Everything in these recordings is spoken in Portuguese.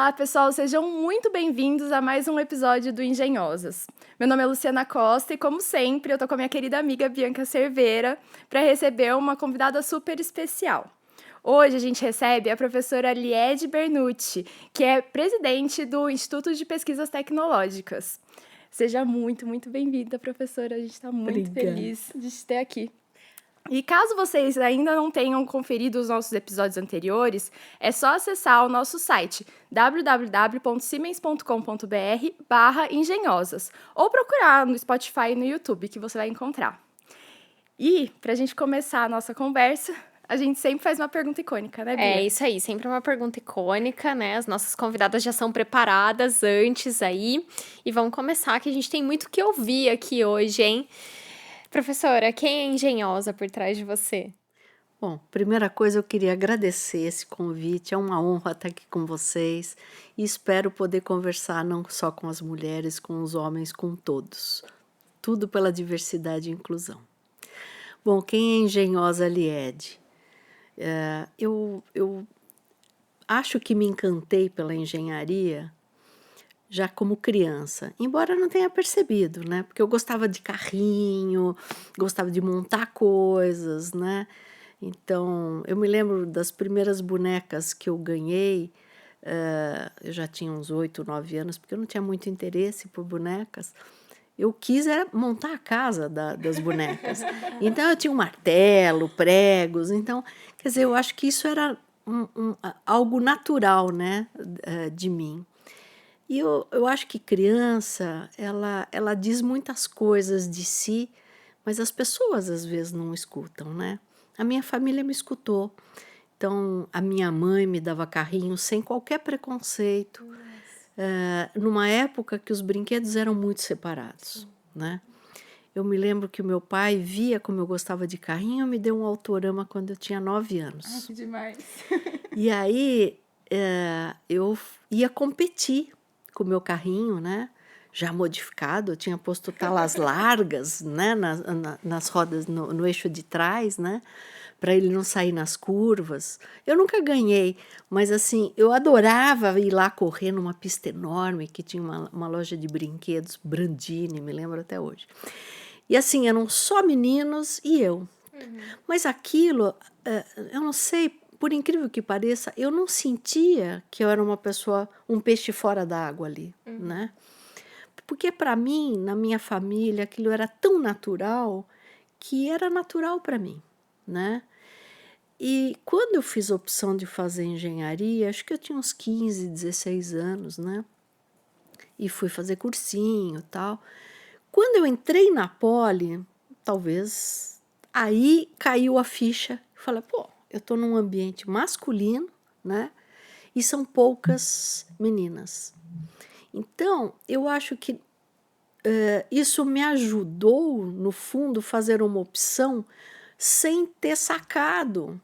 Olá, pessoal, sejam muito bem-vindos a mais um episódio do Engenhosas. Meu nome é Luciana Costa e, como sempre, eu tô com a minha querida amiga Bianca Cerveira para receber uma convidada super especial. Hoje a gente recebe a professora Liede Bernucci, que é presidente do Instituto de Pesquisas Tecnológicas. Seja muito bem-vinda, professora. A gente está muito Obrigada. feliz de te ter aqui. E caso vocês ainda não tenham conferido os nossos episódios anteriores, é só acessar o nosso site www.siemens.com.br/engenhosas ou procurar no Spotify e no YouTube que você vai encontrar. E, para a gente começar a nossa conversa, a gente sempre faz uma pergunta icônica, né, Bia? É isso aí, sempre uma pergunta icônica, né? As nossas convidadas já são preparadas antes aí. E vamos começar, que a gente tem muito o que ouvir aqui hoje, hein? Professora, quem é engenhosa por trás de você? Bom, primeira coisa, eu queria agradecer esse convite. É uma honra estar aqui com vocês e espero poder conversar não só com as mulheres, com os homens, com todos. Tudo pela diversidade e inclusão. Bom, quem é engenhosa Liede? Eu acho que me encantei pela engenharia já como criança, embora não tenha percebido, né? Porque eu gostava de carrinho, gostava de montar coisas, né? Então, eu me lembro das primeiras bonecas que eu ganhei, eu já tinha uns 8, 9 anos, porque eu não tinha muito interesse por bonecas. Eu quis era montar a casa das bonecas. Então, eu tinha um martelo, pregos. Então, quer dizer, eu acho que isso era algo natural, né, de mim. E eu acho que criança, ela diz muitas coisas de si, mas as pessoas às vezes não escutam, né? A minha família me escutou. Então, a minha mãe me dava carrinho sem qualquer preconceito, numa época que os brinquedos eram muito separados, né? Eu me lembro que o meu pai via como eu gostava de carrinho e me deu um autorama quando eu tinha 9 anos. Ai, que demais. E aí eu ia competir com o meu carrinho, né? Já modificado, eu tinha posto talas largas, né? Nas rodas, no eixo de trás, né? Para ele não sair nas curvas. Eu nunca ganhei, mas assim, eu adorava ir lá correr numa pista enorme que tinha uma loja de brinquedos, Brandini, me lembro até hoje. E assim, eram só meninos e eu. Mas aquilo, eu não sei, por incrível que pareça, eu não sentia que eu era uma pessoa, um peixe fora d'água ali, né? Porque para mim, na minha família, aquilo era tão natural que era natural para mim, né? E quando eu fiz a opção de fazer engenharia, acho que eu tinha uns 15, 16 anos, né? E fui fazer cursinho e tal. Quando eu entrei na Poli, talvez aí caiu a ficha. Eu falei, pô, eu estou num ambiente masculino, né? E são poucas meninas. Então, eu acho que isso me ajudou, no fundo, fazer uma opção sem ter sacado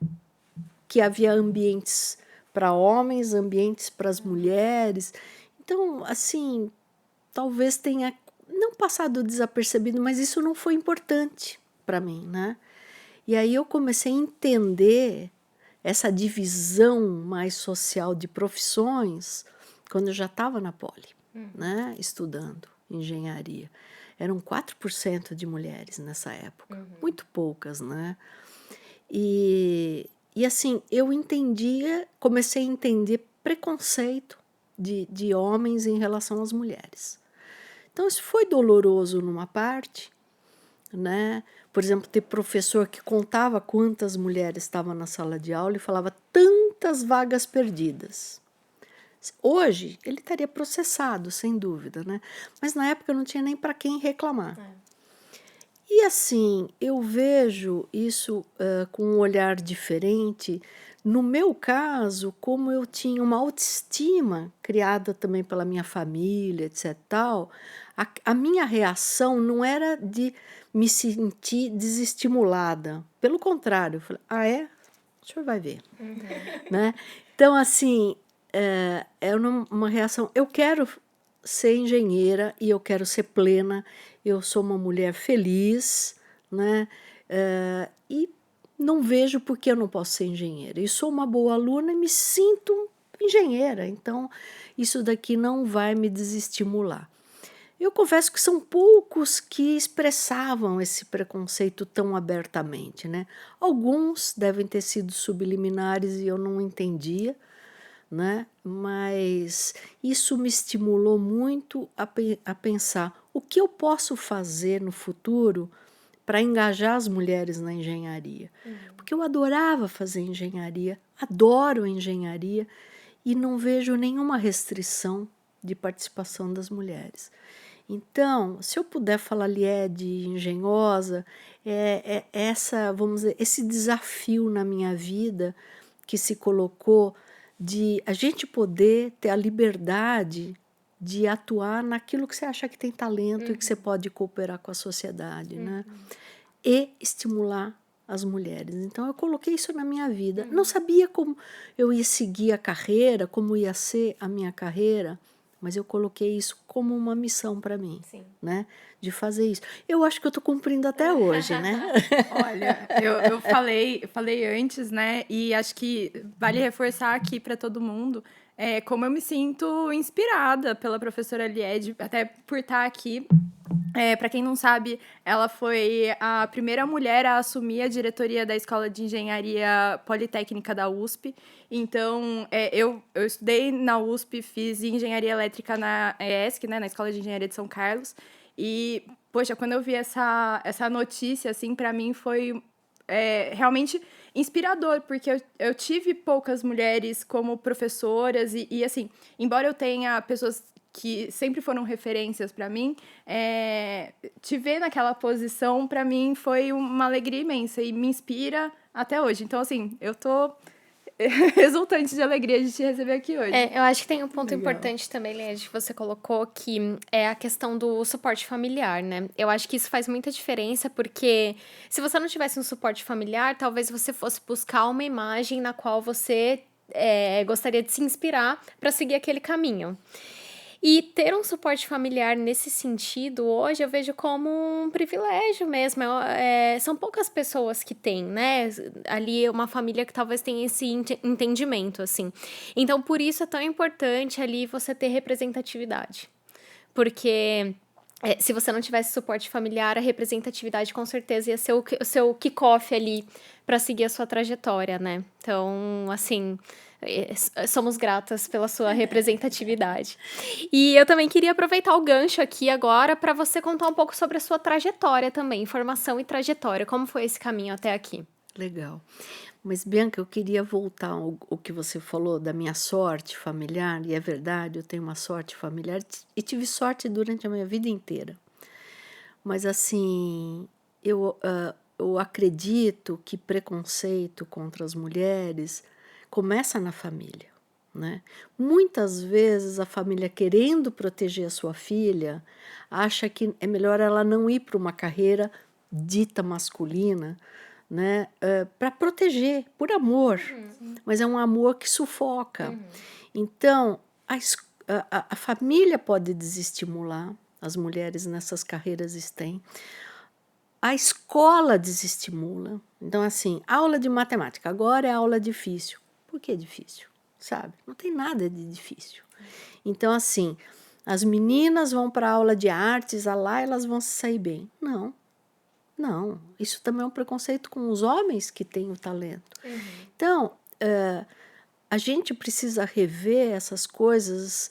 que havia ambientes para homens, ambientes para as mulheres. Então, assim, talvez tenha não passado desapercebido, mas isso não foi importante para mim, né? E aí eu comecei a entender essa divisão mais social de profissões quando eu já estava na Poli, né? Estudando engenharia. Eram 4% de mulheres nessa época, muito poucas, né? E assim, eu entendia, comecei a entender preconceito de homens em relação às mulheres. Então, isso foi doloroso numa parte, né? Por exemplo, ter professor que contava quantas mulheres estavam na sala de aula e falava tantas vagas perdidas. Hoje, ele estaria processado, sem dúvida, né? Mas na época não tinha nem para quem reclamar. E assim, eu vejo isso com um olhar diferente. No meu caso, como eu tinha uma autoestima criada também pela minha família, etc. Tal, a minha reação não era de me sentir desestimulada. Pelo contrário, eu falei, ah, é? O senhor vai ver. Né? Então, assim, é uma reação. Eu quero ser engenheira e eu quero ser plena. Eu sou uma mulher feliz, né? E não vejo por que eu não posso ser engenheira. E sou uma boa aluna e me sinto engenheira, então isso daqui não vai me desestimular. Eu confesso que são poucos que expressavam esse preconceito tão abertamente, né? Alguns devem ter sido subliminares e eu não entendia, né? Mas isso me estimulou muito a pensar o que eu posso fazer no futuro para engajar as mulheres na engenharia. Porque eu adorava fazer engenharia, adoro engenharia e não vejo nenhuma restrição de participação das mulheres. Então, se eu puder falar de engenhosa, vamos dizer, esse desafio na minha vida que se colocou de a gente poder ter a liberdade de atuar naquilo que você acha que tem talento e que você pode cooperar com a sociedade, né? E estimular as mulheres. Então, eu coloquei isso na minha vida. Não sabia como eu ia seguir a carreira, como ia ser a minha carreira, mas eu coloquei isso como uma missão para mim, né? De fazer isso. Eu acho que eu estou cumprindo até hoje, né? Olha, eu falei antes, né? E acho que vale reforçar aqui para todo mundo como eu me sinto inspirada pela professora Lied, até por estar aqui. Para quem não sabe, ela foi a primeira mulher a assumir a diretoria da Escola de Engenharia Politécnica da USP. Então, eu estudei na USP, fiz engenharia elétrica na ESC, né, na Escola de Engenharia de São Carlos. E, poxa, quando eu vi essa notícia, assim, para mim foi realmente inspirador, porque eu tive poucas mulheres como professoras e, assim, embora eu tenha pessoas que sempre foram referências para mim, te ver naquela posição, para mim, foi uma alegria imensa e me inspira até hoje. Então, assim, eu tô exultante de alegria de te receber aqui hoje. Eu acho que tem um ponto Legal. importante também, Lied, que você colocou, que é a questão do suporte familiar, né? Eu acho que isso faz muita diferença, porque se você não tivesse um suporte familiar, talvez você fosse buscar uma imagem na qual você gostaria de se inspirar para seguir aquele caminho. E ter um suporte familiar nesse sentido, hoje eu vejo como um privilégio mesmo. São poucas pessoas que têm, né? Ali uma família que talvez tenha esse entendimento, assim. Então, por isso é tão importante ali você ter representatividade. Porque se você não tivesse suporte familiar, a representatividade com certeza ia ser o seu kick-off ali para seguir a sua trajetória, né? Então, assim, somos gratas pela sua representatividade. E eu também queria aproveitar o gancho aqui agora para você contar um pouco sobre a sua trajetória também, formação e trajetória. Como foi esse caminho até aqui? Legal. Mas, Bianca, eu queria voltar ao que você falou da minha sorte familiar, e é verdade, eu tenho uma sorte familiar e tive sorte durante a minha vida inteira. Mas, assim, eu acredito que preconceito contra as mulheres começa na família, né? Muitas vezes a família, querendo proteger a sua filha, acha que é melhor ela não ir para uma carreira dita masculina, né, para proteger, por amor, mas é um amor que sufoca. Então, a família pode desestimular as mulheres nessas carreiras STEM, a escola desestimula. Então, assim, aula de matemática, agora é aula difícil. Por que difícil? Sabe? Não tem nada de difícil. Então, assim, as meninas vão para a aula de artes, lá elas vão se sair bem. Não, isso também é um preconceito com os homens que têm o talento. Então, a gente precisa rever essas coisas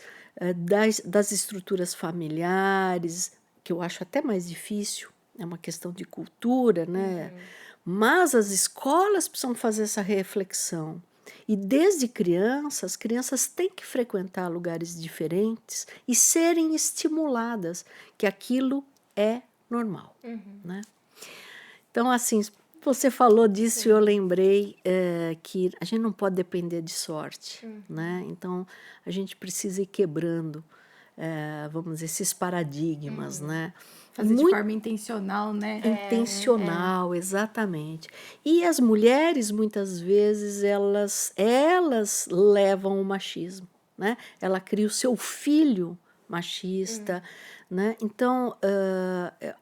das estruturas familiares, que eu acho até mais difícil, é uma questão de cultura, né? Mas as escolas precisam fazer essa reflexão. E desde crianças, as crianças têm que frequentar lugares diferentes e serem estimuladas que aquilo é normal, né? Então, assim, você falou disso e eu lembrei que a gente não pode depender de sorte, né? Então, a gente precisa ir quebrando, vamos dizer, esses paradigmas, né? Fazer de forma intencional, né? Intencional, exatamente. E as mulheres, muitas vezes, elas levam o machismo, né? Ela cria o seu filho machista, né? Então,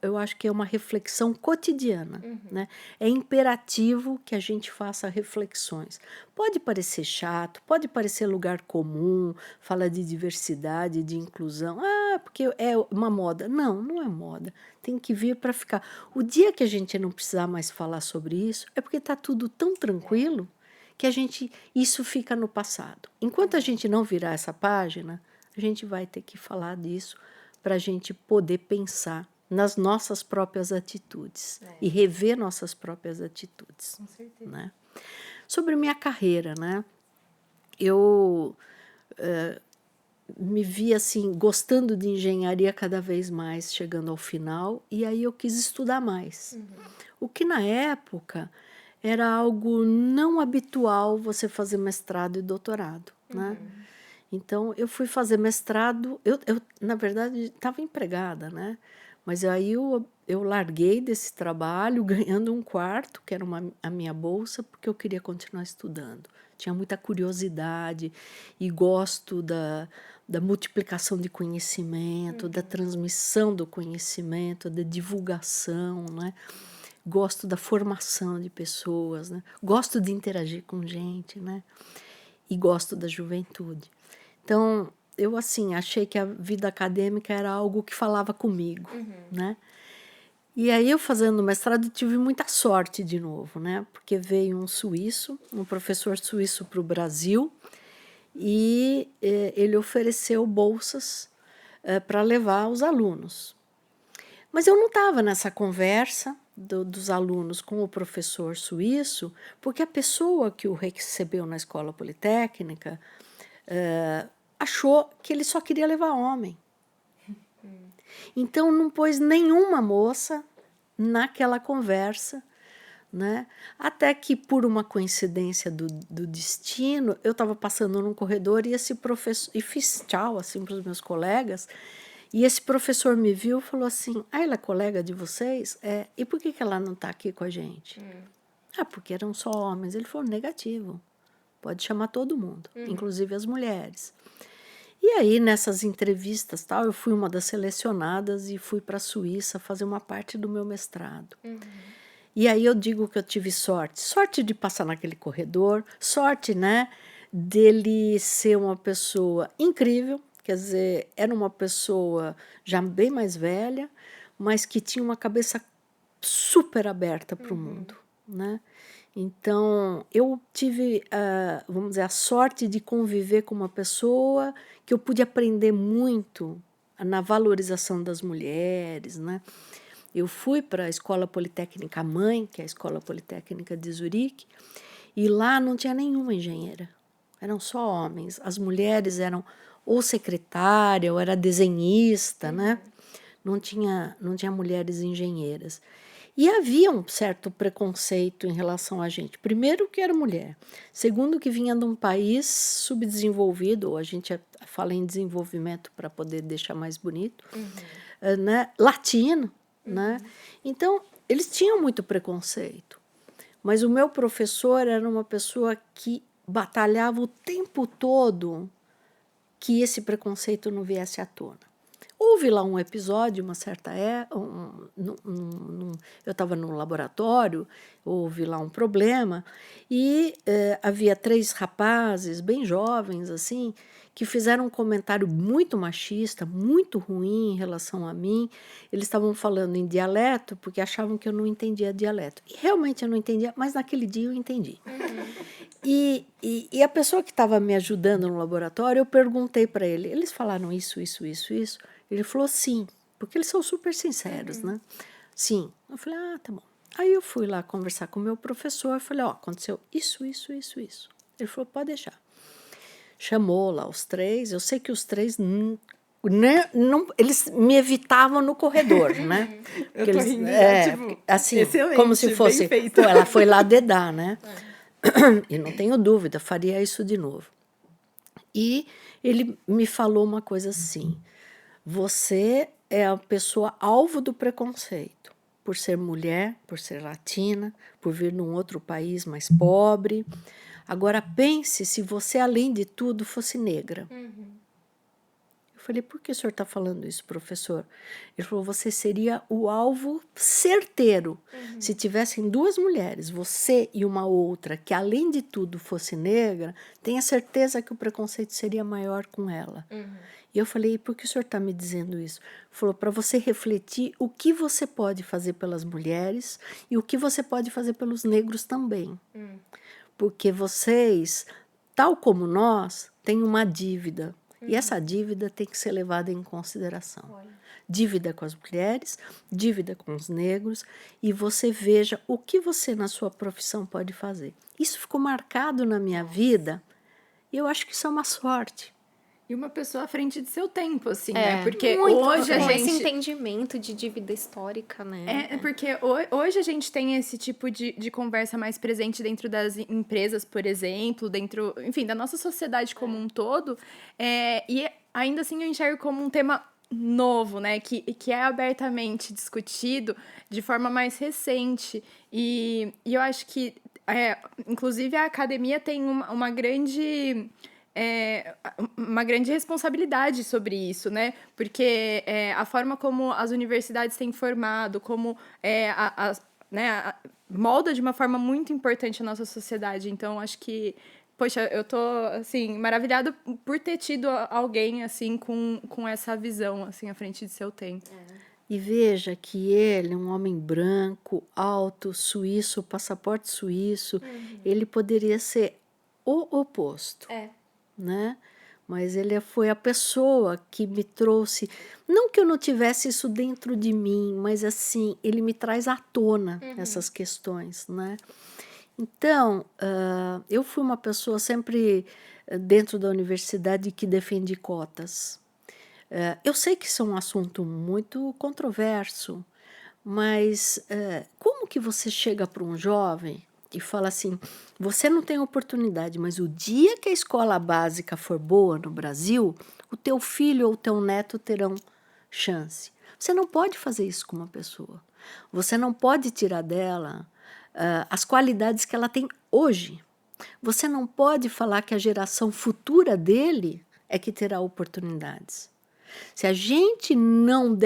eu acho que é uma reflexão cotidiana, né? É imperativo que a gente faça reflexões. Pode parecer chato, pode parecer lugar comum, fala de diversidade, de inclusão. Ah, porque é uma moda. Não, não é moda. Tem que vir para ficar. O dia que a gente não precisar mais falar sobre isso, é porque está tudo tão tranquilo que isso fica no passado. Enquanto a gente não virar essa página, a gente vai ter que falar disso para a gente poder pensar nas nossas próprias atitudes e rever nossas próprias atitudes. Com certeza. Né? Sobre minha carreira, né? Eu me vi assim gostando de engenharia cada vez mais, chegando ao final, e aí eu quis estudar mais. O que na época era algo não habitual você fazer mestrado e doutorado, né? Então, eu fui fazer mestrado, eu na verdade, estava empregada, né? Mas aí eu larguei desse trabalho ganhando um quarto, que era a minha bolsa, porque eu queria continuar estudando. Tinha muita curiosidade e gosto da multiplicação de conhecimento, da transmissão do conhecimento, da divulgação, né? Gosto da formação de pessoas, né? Gosto de interagir com gente, né? E gosto da juventude. Então, eu assim, achei que a vida acadêmica era algo que falava comigo, né? E aí, eu fazendo mestrado, tive muita sorte de novo, né? Porque veio um professor suíço para o Brasil, e ele ofereceu bolsas para levar os alunos. Mas eu não estava nessa conversa dos alunos com o professor suíço, porque a pessoa que o recebeu na escola politécnica achou que ele só queria levar homem. Então, não pôs nenhuma moça naquela conversa, né? Até que, por uma coincidência do destino, eu estava passando num corredor e esse professor, e fiz tchau assim, para os meus colegas, e esse professor me viu e falou assim: ah, ela é colega de vocês? E por que ela não está aqui com a gente? Ah, porque eram só homens. Ele falou: negativo, pode chamar todo mundo, inclusive as mulheres. E aí, nessas entrevistas, tal, eu fui uma das selecionadas e fui para a Suíça fazer uma parte do meu mestrado. E aí eu digo que eu tive sorte de passar naquele corredor, sorte, né, dele ser uma pessoa incrível, quer dizer, era uma pessoa já bem mais velha, mas que tinha uma cabeça super aberta para o mundo, né? Então, eu tive, vamos dizer, a sorte de conviver com uma pessoa que eu pude aprender muito na valorização das mulheres, né? Eu fui para a Escola Politécnica Mãe, que é a Escola Politécnica de Zurique, e lá não tinha nenhuma engenheira, eram só homens. As mulheres eram ou secretária ou era desenhista, né? Não tinha mulheres engenheiras. E havia um certo preconceito em relação a gente. Primeiro, que era mulher. Segundo, que vinha de um país subdesenvolvido, ou a gente fala em desenvolvimento para poder deixar mais bonito, né? Latino. Né? Então, eles tinham muito preconceito. Mas o meu professor era uma pessoa que batalhava o tempo todo que esse preconceito não viesse à tona. Houve lá um episódio, uma certa eu estava no laboratório, houve lá um problema, e havia 3 rapazes bem jovens, assim, que fizeram um comentário muito machista, muito ruim em relação a mim. Eles estavam falando em dialeto, porque achavam que eu não entendia dialeto. E realmente eu não entendia, mas naquele dia eu entendi. E a pessoa que estava me ajudando no laboratório, eu perguntei para ele, eles falaram isso? Ele falou sim, porque eles são super sinceros, né? Sim. Eu falei, tá bom. Aí eu fui lá conversar com o meu professor e falei, aconteceu isso. Ele falou, pode deixar. Chamou lá os 3, eu sei que os 3 eles me evitavam no corredor, né? Eu tô rindo, tipo, assim, excelente, como se fosse, bem feito. pô, ela foi lá dedar, né? E não tenho dúvida, faria isso de novo. E ele me falou uma coisa assim: você é a pessoa alvo do preconceito, por ser mulher, por ser latina, por vir num outro país mais pobre. Agora pense se você, além de tudo, fosse negra. Eu falei, por que o senhor está falando isso, professor? Ele falou, você seria o alvo certeiro. Se tivessem 2 mulheres, você e uma outra, que além de tudo fosse negra, tenha certeza que o preconceito seria maior com ela. E eu falei, por que o senhor está me dizendo isso? Ele falou, para você refletir o que você pode fazer pelas mulheres e o que você pode fazer pelos negros também. Porque vocês, tal como nós, têm uma dívida. E essa dívida tem que ser levada em consideração. Dívida com as mulheres, dívida com os negros, e você veja o que você na sua profissão pode fazer. Isso ficou marcado na minha vida, e eu acho que isso é uma sorte. E uma pessoa à frente de seu tempo, assim, É, né? Porque muito, hoje a com gente... esse entendimento de dívida histórica, né? porque hoje a gente tem esse tipo de conversa mais presente dentro das empresas, por exemplo, dentro, enfim, da nossa sociedade como um todo, e ainda assim eu enxergo como um tema novo, né? Que é abertamente discutido de forma mais recente. E eu acho que, inclusive, a academia tem uma grande responsabilidade sobre isso, né? Porque a forma como as universidades têm formado, como molda de uma forma muito importante a nossa sociedade. Então, acho que, poxa, eu tô, assim, maravilhada por ter tido alguém, assim, com essa visão, assim, à frente de seu tempo. E veja que ele, um homem branco, alto, suíço, passaporte suíço, ele poderia ser o oposto. Né? Mas ele foi a pessoa que me trouxe, não que eu não tivesse isso dentro de mim, mas assim, ele me traz à tona essas questões, né? Então, eu fui uma pessoa sempre dentro da universidade que defende cotas. Eu sei que isso é um assunto muito controverso, mas como que você chega para um jovem e fala assim, você não tem oportunidade, mas o dia que a escola básica for boa no Brasil, o teu filho ou o teu neto terão chance. Você não pode fazer isso com uma pessoa. Você não pode tirar dela as qualidades que ela tem hoje. Você não pode falar que a geração futura dele é que terá oportunidades. Se a gente não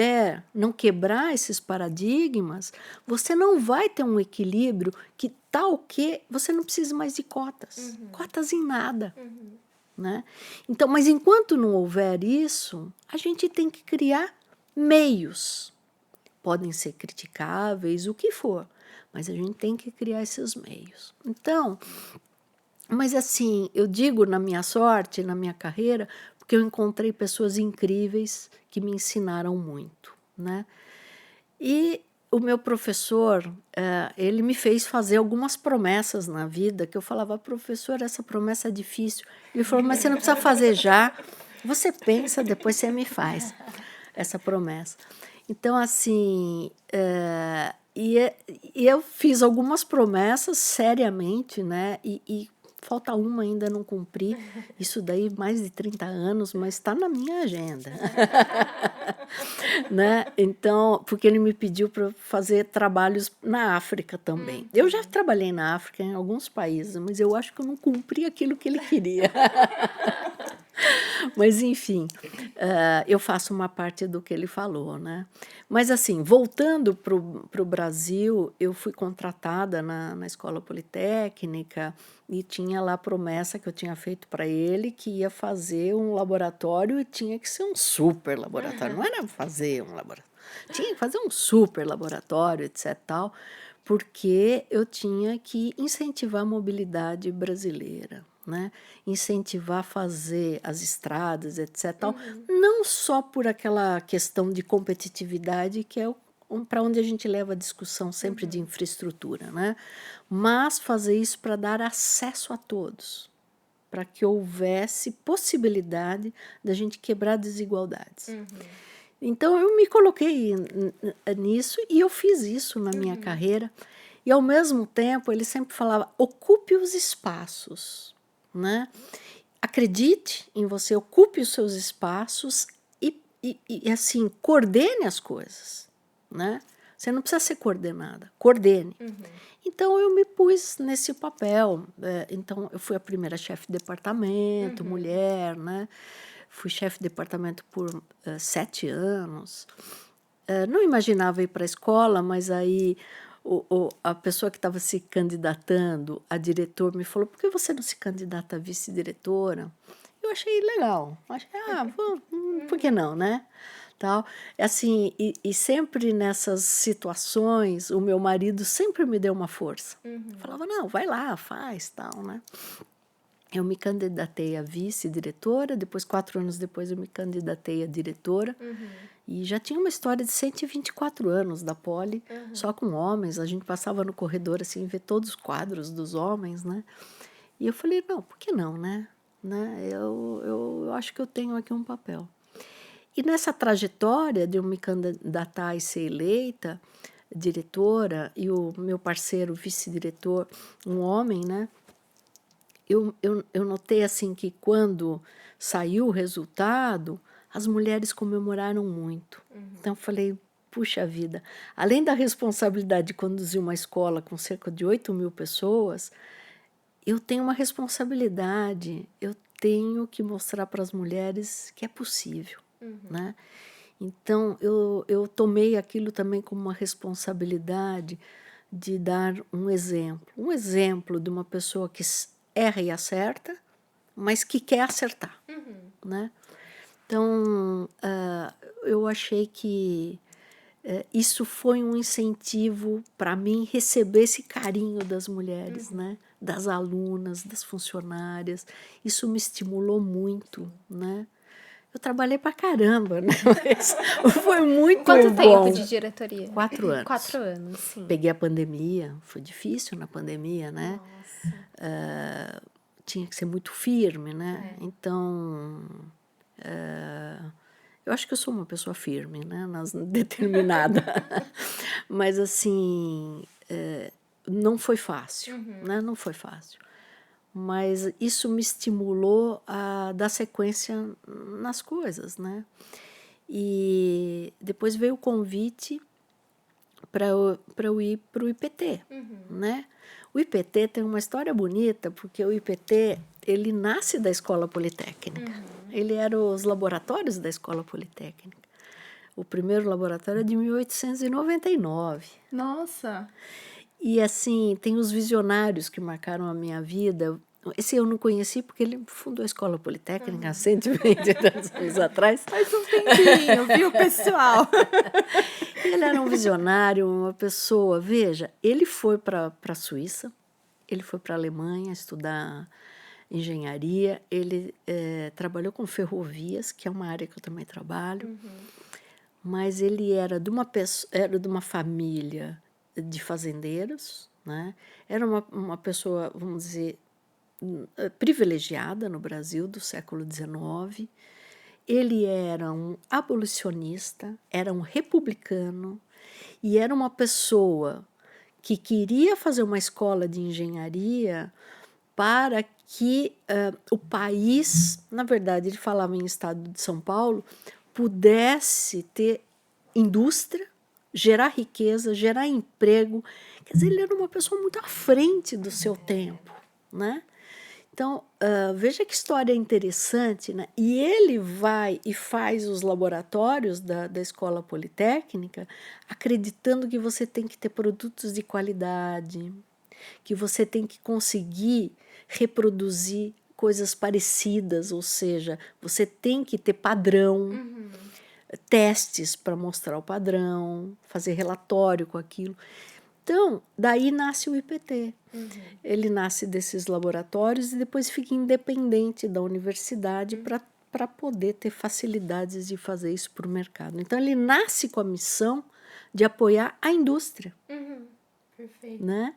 quebrar esses paradigmas, você não vai ter um equilíbrio que tal que você não precisa mais de cotas. Cotas em nada. Né? Então, mas enquanto não houver isso, a gente tem que criar meios. Podem ser criticáveis, o que for, mas a gente tem que criar esses meios. Então, mas assim, eu digo na minha sorte, na minha carreira, porque eu encontrei pessoas incríveis que me ensinaram muito, né? E o meu professor, ele me fez fazer algumas promessas na vida, que eu falava, professor, essa promessa é difícil. Ele falou, mas você não precisa fazer já, você pensa, depois você me faz essa promessa. Então, assim, e eu fiz algumas promessas seriamente, né? E falta uma ainda não cumpri. Isso daí mais de 30 anos, mas está na minha agenda. Né? Então, porque ele me pediu para fazer trabalhos na África também. Eu já trabalhei na África em alguns países, mas eu acho que eu não cumpri aquilo que ele queria. Mas, enfim, eu faço uma parte do que ele falou, né? Mas, assim, voltando para o Brasil, eu fui contratada na Escola Politécnica e tinha lá a promessa que eu tinha feito para ele que ia fazer um laboratório e tinha que ser um super laboratório. Não era fazer um laboratório, tinha que fazer um super laboratório, etc. tal, porque eu tinha que incentivar a mobilidade brasileira. Né? Incentivar a fazer as estradas, etc. Tal, não só por aquela questão de competitividade, que é para onde a gente leva a discussão sempre de infraestrutura, né? Mas fazer isso para dar acesso a todos, para que houvesse possibilidade da gente quebrar desigualdades. Então, eu me coloquei nisso e eu fiz isso na minha carreira. E, ao mesmo tempo, ele sempre falava, ocupe os espaços. Né? Acredite em você, ocupe os seus espaços e assim, coordene as coisas. Né? Você não precisa ser coordenada, coordene. Então, eu me pus nesse papel. Então, eu fui a primeira chefe de departamento, mulher, né? fui chefe de departamento por 7 anos. Não imaginava ir para a escola, mas aí a pessoa que estava se candidatando a diretor me falou: por que você não se candidata a vice-diretora? Eu achei legal. Achei, por que não, né? Tal. Assim, e sempre nessas situações, o meu marido sempre me deu uma força. Falava: não, vai lá, faz, tal, né? Eu me candidatei a vice-diretora, depois, 4 anos depois, eu me candidatei a diretora. E já tinha uma história de 124 anos da Poli, só com homens. A gente passava no corredor, assim, ver todos os quadros dos homens, né? E eu falei, não, por que não, né? Eu acho que eu tenho aqui um papel. E nessa trajetória de eu me candidatar e ser eleita diretora, e o meu parceiro vice-diretor, um homem, né? Eu notei assim que quando saiu o resultado, as mulheres comemoraram muito. Então eu falei, puxa vida, além da responsabilidade de conduzir uma escola com cerca de 8.000 pessoas, eu tenho uma responsabilidade, eu tenho que mostrar para as mulheres que é possível, né? Então eu tomei aquilo também como uma responsabilidade de dar um exemplo de uma pessoa que erra e acerta, mas que quer acertar, né? Então, eu achei que isso foi um incentivo para mim receber esse carinho das mulheres, né? Das alunas, das funcionárias. Isso me estimulou muito, né? Eu trabalhei pra caramba, né? Mas foi muito Quanto bom. tempo de diretoria? 4 anos. 4 anos, sim. Peguei a pandemia, foi difícil na pandemia, né? Nossa. Tinha que ser muito firme, né? Então, eu acho que eu sou uma pessoa firme, né? Determinada. Mas, assim, não foi fácil, né? Não foi fácil. Mas isso me estimulou a dar sequência nas coisas, né? E depois veio o convite para eu ir para o IPT, né? O IPT tem uma história bonita, porque o IPT, ele nasce da Escola Politécnica. Ele era os laboratórios da Escola Politécnica. O primeiro laboratório é de 1899. Nossa! E, assim, tem os visionários que marcaram a minha vida. Esse eu não conheci porque ele fundou a Escola Politécnica há 120 anos atrás. Faz um tempinho, viu, pessoal? Ele era um visionário, uma pessoa... Veja, ele foi para a Suíça, ele foi para a Alemanha estudar engenharia, ele trabalhou com ferrovias, que é uma área que eu também trabalho, mas ele era de uma família de fazendeiros, né? Era uma pessoa, vamos dizer, privilegiada no Brasil do século XIX. Ele era um abolicionista, era um republicano e era uma pessoa que queria fazer uma escola de engenharia para que o país, na verdade, ele falava em estado de São Paulo, pudesse ter indústria, gerar riqueza, gerar emprego. Quer dizer, ele era uma pessoa muito à frente do seu tempo, né? Então, veja que história interessante, né? E ele vai e faz os laboratórios da Escola Politécnica acreditando que você tem que ter produtos de qualidade, que você tem que conseguir reproduzir coisas parecidas, ou seja, você tem que ter padrão, testes para mostrar o padrão, fazer relatório com aquilo. Então, daí nasce o IPT. Ele nasce desses laboratórios e depois fica independente da universidade para poder ter facilidades de fazer isso para o mercado. Então, ele nasce com a missão de apoiar a indústria. Perfeito. Né?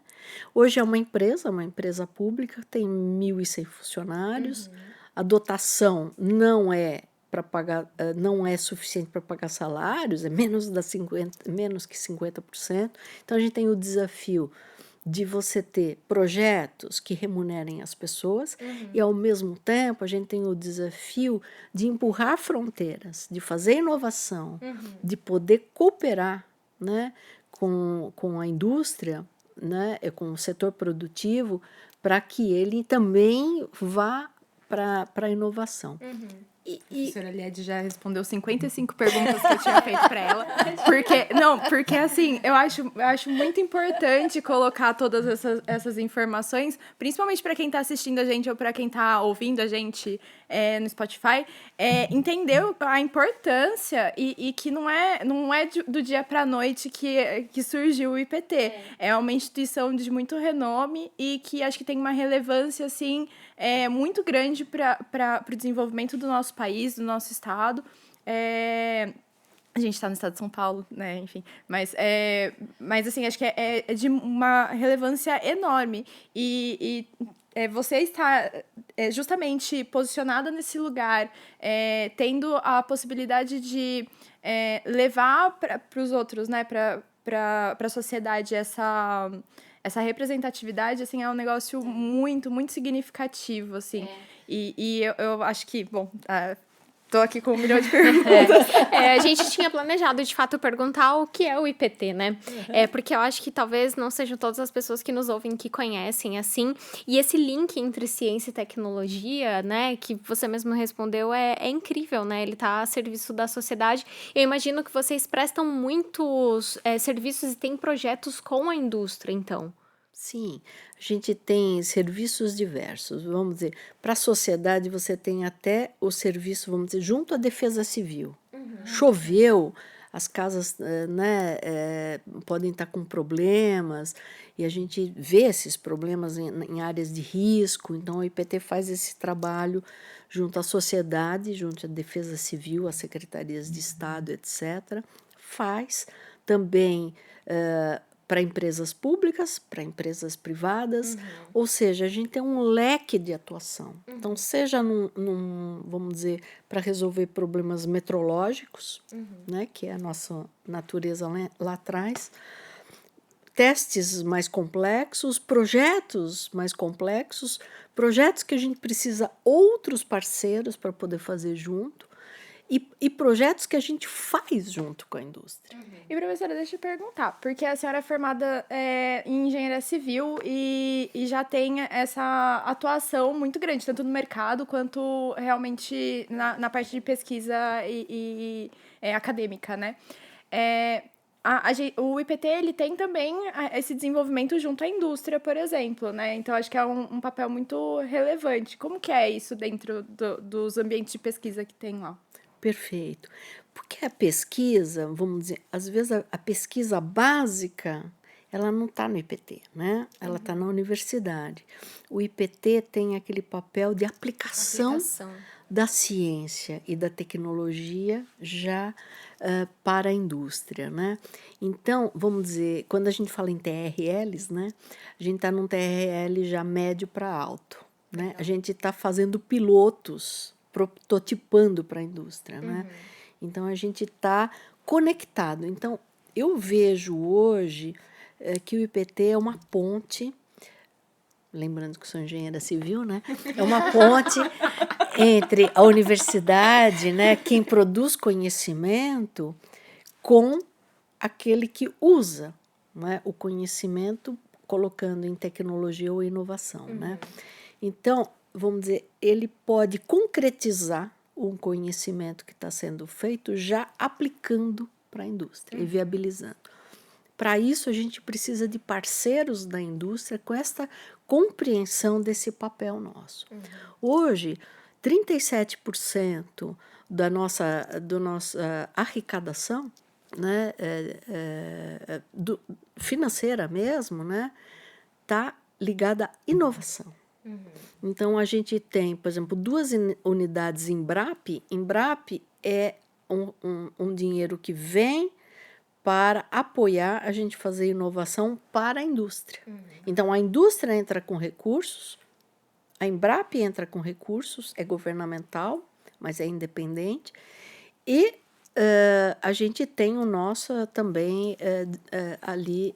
Hoje é uma empresa pública, tem 1.100 funcionários. A dotação não é para pagar, não é suficiente para pagar salários, é menos que 50%. Então a gente tem o desafio de você ter projetos que remunerem as pessoas e, ao mesmo tempo, a gente tem o desafio de empurrar fronteiras, de fazer inovação, de poder cooperar, né, com a indústria, né, com o setor produtivo, para que ele também vá para a inovação. A professora Lied já respondeu 55 perguntas que eu tinha feito para ela. Porque assim, eu acho muito importante colocar todas essas informações, principalmente para quem está assistindo a gente ou para quem está ouvindo a gente no Spotify, entender a importância e que não é do dia para a noite que surgiu o IPT. É uma instituição de muito renome e que acho que tem uma relevância assim, muito grande para o desenvolvimento do nosso país, do nosso estado. A gente está no estado de São Paulo, né? Enfim, mas assim, acho que é de uma relevância enorme. Você está justamente posicionada nesse lugar, tendo a possibilidade de levar para os outros, né? Para a sociedade essa representatividade, assim, é um negócio muito, muito significativo, assim. E eu acho que, bom, tô aqui com 1 milhão de perguntas. A gente tinha planejado, de fato, perguntar o que é o IPT, né? Porque eu acho que talvez não sejam todas as pessoas que nos ouvem que conhecem, assim. E esse link entre ciência e tecnologia, né, que você mesmo respondeu, é incrível, né? Ele tá a serviço da sociedade. Eu imagino que vocês prestam muitos serviços e têm projetos com a indústria, então. Sim, a gente tem serviços diversos. Vamos dizer, para a sociedade você tem até o serviço, vamos dizer, junto à Defesa Civil. Choveu, as casas, né, podem estar com problemas, e a gente vê esses problemas em áreas de risco. Então, o IPT faz esse trabalho junto à sociedade, junto à Defesa Civil, às secretarias de Estado, etc. Faz também para empresas públicas, para empresas privadas, ou seja, a gente tem um leque de atuação. Então, seja vamos dizer, para resolver problemas meteorológicos, né, que é a nossa natureza lá atrás, testes mais complexos, projetos mais complexos, projetos que a gente precisa outros parceiros para poder fazer junto, e projetos que a gente faz junto com a indústria. E, professora, deixa eu perguntar, porque a senhora é formada em engenharia civil e já tem essa atuação muito grande, tanto no mercado quanto realmente na parte de pesquisa e acadêmica, né? O IPT ele tem também esse desenvolvimento junto à indústria, por exemplo, né? Então, acho que é um papel muito relevante. Como que é isso dentro dos ambientes de pesquisa que tem lá? Perfeito. Porque a pesquisa, vamos dizer, às vezes a pesquisa básica, ela não está no IPT, né? Ela está na universidade. O IPT tem aquele papel de aplicação da ciência e da tecnologia já para a indústria, né? Então, vamos dizer, quando a gente fala em TRLs, né? A gente está num TRL já médio para alto, né? A gente está fazendo pilotos, prototipando para a indústria, né? Então, a gente está conectado. Então, eu vejo hoje que o IPT é uma ponte, lembrando que sou engenheira civil, né? É uma ponte entre a universidade, né, quem produz conhecimento, com aquele que usa, né, o conhecimento, colocando em tecnologia ou inovação, né? Então, vamos dizer, ele pode concretizar um conhecimento que está sendo feito já aplicando para a indústria e viabilizando. Para isso, a gente precisa de parceiros da indústria com esta compreensão desse papel nosso. Hoje, 37% da nossa arrecadação, né, financeira mesmo, né, está ligada à inovação. Então, a gente tem, por exemplo, 2 unidades Embrap. Embrap é um dinheiro que vem para apoiar a gente fazer inovação para a indústria. Então, a indústria entra com recursos, a Embrap entra com recursos, é governamental, mas é independente, e a gente tem o nosso também ali...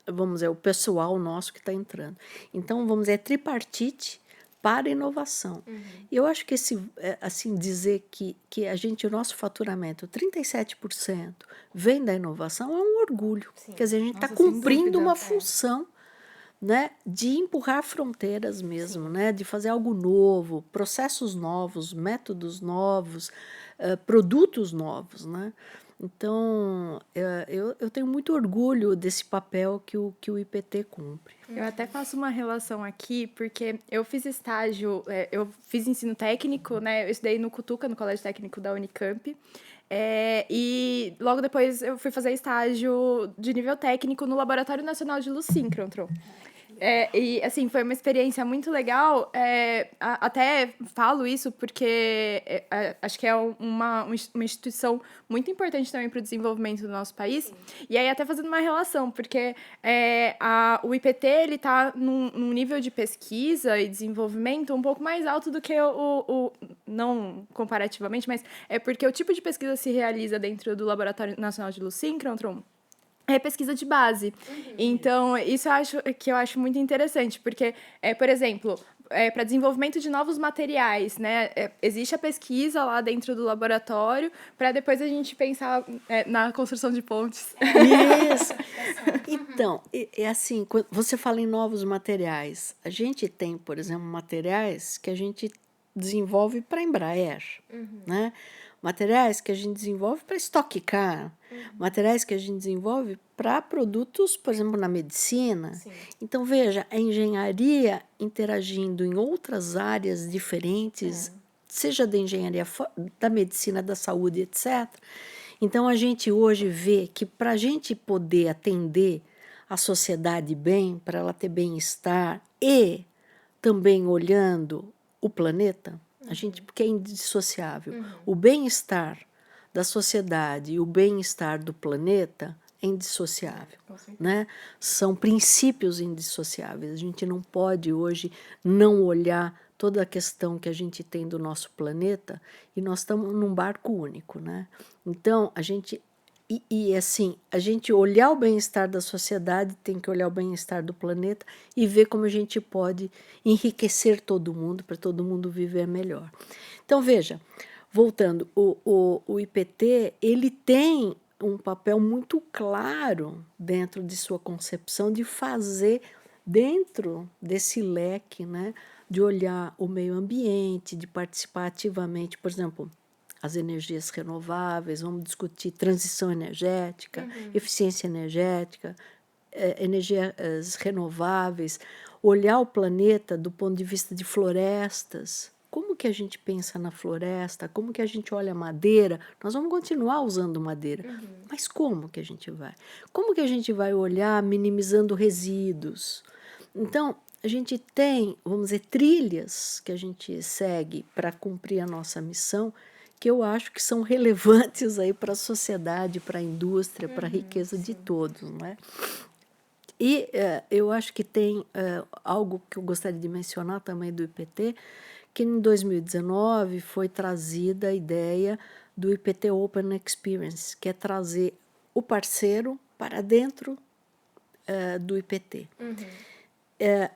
vamos dizer, o pessoal nosso que está entrando. Então, vamos dizer, é tripartite para inovação. E eu acho que assim, dizer que o nosso faturamento, 37%, vem da inovação, é um orgulho. Sim. Quer dizer, a gente está cumprindo uma função né, de empurrar fronteiras mesmo, né, de fazer algo novo, processos novos, métodos novos, produtos novos, né? Então, eu tenho muito orgulho desse papel que o IPT cumpre. Eu até faço uma relação aqui, porque eu fiz estágio, eu fiz ensino técnico, né? Eu estudei no Cutuca, no Colégio Técnico da Unicamp. E logo depois eu fui fazer estágio de nível técnico no Laboratório Nacional de Luz Síncrotron. E assim, foi uma experiência muito legal. Até falo isso porque acho que é uma instituição muito importante também para o desenvolvimento do nosso país. Sim. E aí, até fazendo uma relação, porque o IPT ele está num nível de pesquisa e desenvolvimento um pouco mais alto do que não comparativamente, mas é porque o tipo de pesquisa se realiza dentro do Laboratório Nacional de Luz Síncrotron é pesquisa de base. Então, isso eu acho muito interessante, porque, por exemplo, para desenvolvimento de novos materiais, né? Existe a pesquisa lá dentro do laboratório, para depois a gente pensar na construção de pontes. Isso! Então, é assim, quando você fala em novos materiais, a gente tem, por exemplo, materiais que a gente desenvolve para Embraer, né? Materiais que a gente desenvolve para Stock Car, materiais que a gente desenvolve para produtos, por exemplo, na medicina. Sim. Então, veja, a engenharia interagindo em outras áreas diferentes, seja da engenharia, da medicina, da saúde, etc. Então, a gente hoje vê que para a gente poder atender a sociedade bem, para ela ter bem-estar e também olhando o planeta, a gente, porque é indissociável. O bem-estar da sociedade e o bem-estar do planeta é indissociável, né? São princípios indissociáveis. A gente não pode hoje não olhar toda a questão que a gente tem do nosso planeta e nós estamos num barco único, né? Então, a gente assim, a gente olhar o bem-estar da sociedade, tem que olhar o bem-estar do planeta e ver como a gente pode enriquecer todo mundo, para todo mundo viver melhor. Então, veja, voltando, o IPT, ele tem um papel muito claro dentro de sua concepção de fazer dentro desse leque, né, de olhar o meio ambiente, de participar ativamente, por exemplo, as energias renováveis, vamos discutir transição energética, eficiência energética, energias renováveis, olhar o planeta do ponto de vista de florestas. Como que a gente pensa na floresta? Como que a gente olha a madeira? Nós vamos continuar usando madeira, mas como que a gente vai? Como que a gente vai olhar minimizando resíduos? Então, a gente tem, vamos dizer, trilhas que a gente segue para cumprir a nossa missão, que eu acho que são relevantes aí para a sociedade, para a indústria, para a riqueza de todos, né? E eu acho que tem algo que eu gostaria de mencionar também do IPT, que em 2019 foi trazida a ideia do IPT Open Experience, que é trazer o parceiro para dentro do IPT.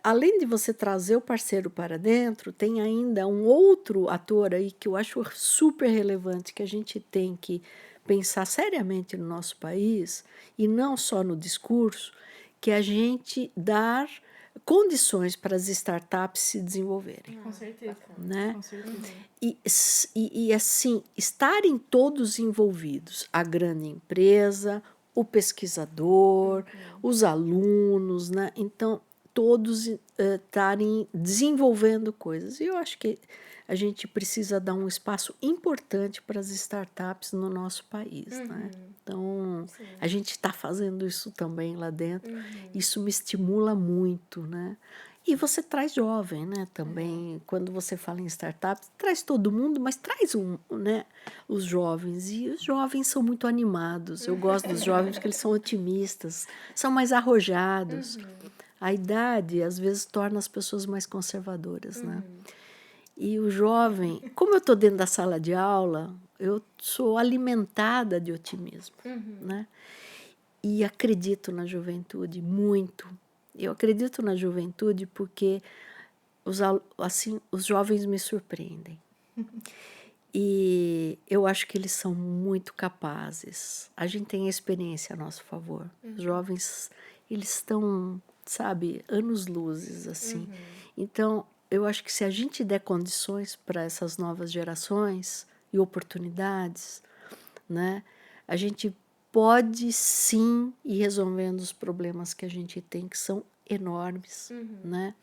Além de você trazer o parceiro para dentro, tem ainda um outro ator aí que eu acho super relevante, que a gente tem que pensar seriamente no nosso país, e não só no discurso, que é a gente dar condições para as startups se desenvolverem. Com certeza. Né? Com certeza. E assim, estarem todos envolvidos, a grande empresa, o pesquisador, os alunos, né? Então, todos estarem desenvolvendo coisas. E eu acho que a gente precisa dar um espaço importante para as startups no nosso país, né? Então, a gente está fazendo isso também lá dentro. Isso me estimula muito, né? E você traz jovem, né? Também, quando você fala em startups, traz todo mundo, mas traz né, os jovens. E os jovens são muito animados. Eu gosto dos jovens porque eles são otimistas, são mais arrojados. A idade, às vezes, torna as pessoas mais conservadoras, né? E o jovem, como eu estou dentro da sala de aula, eu sou alimentada de otimismo, né? E acredito na juventude muito. Eu acredito na juventude porque os jovens me surpreendem. E eu acho que eles são muito capazes. A gente tem a experiência a nosso favor. Os jovens, eles estão sabe, anos-luzes, assim. Então, eu acho que se a gente der condições para essas novas gerações e oportunidades, né, a gente pode sim ir resolvendo os problemas que a gente tem, que são enormes, né?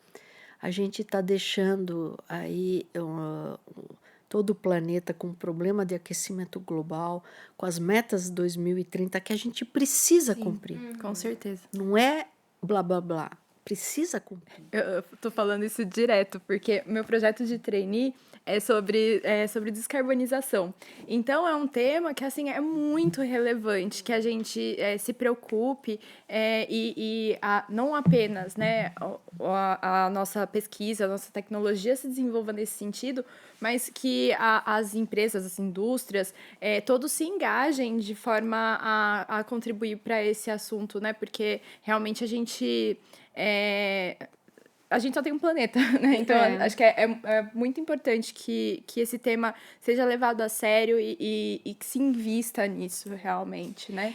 A gente está deixando aí todo o planeta com um problema de aquecimento global, com as metas de 2030 que a gente precisa cumprir. Com certeza. Não é blá blá blá, precisa cumprir. Eu tô falando isso direto, porque meu projeto de trainee é sobre descarbonização. Então, é um tema que, assim, é muito relevante, que a gente se preocupe não apenas, né, a nossa pesquisa, a nossa tecnologia se desenvolva nesse sentido, mas que as empresas, as indústrias, todos se engajem de forma a contribuir para esse assunto, né? Porque realmente a gente só tem um planeta, né? Então, acho que é muito importante que esse tema seja levado a sério e que se invista nisso realmente, né?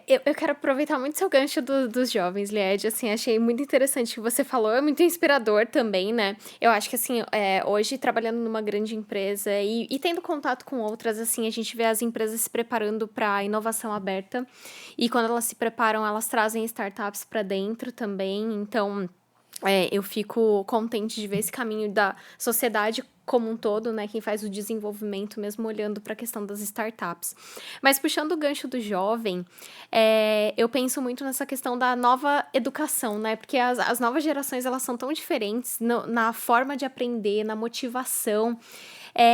Eu quero aproveitar muito seu gancho dos jovens, Lied, assim, achei muito interessante o que você falou, é muito inspirador também, né? Eu acho que, assim, hoje, trabalhando numa grande empresa e tendo contato com outras, assim, a gente vê as empresas se preparando para a inovação aberta, e quando elas se preparam, elas trazem startups para dentro também, então... eu fico contente de ver esse caminho da sociedade como um todo, né? Quem faz o desenvolvimento mesmo olhando para a questão das startups. Mas puxando o gancho do jovem, eu penso muito nessa questão da nova educação, né? Porque as novas gerações, elas são tão diferentes na forma de aprender, na motivação.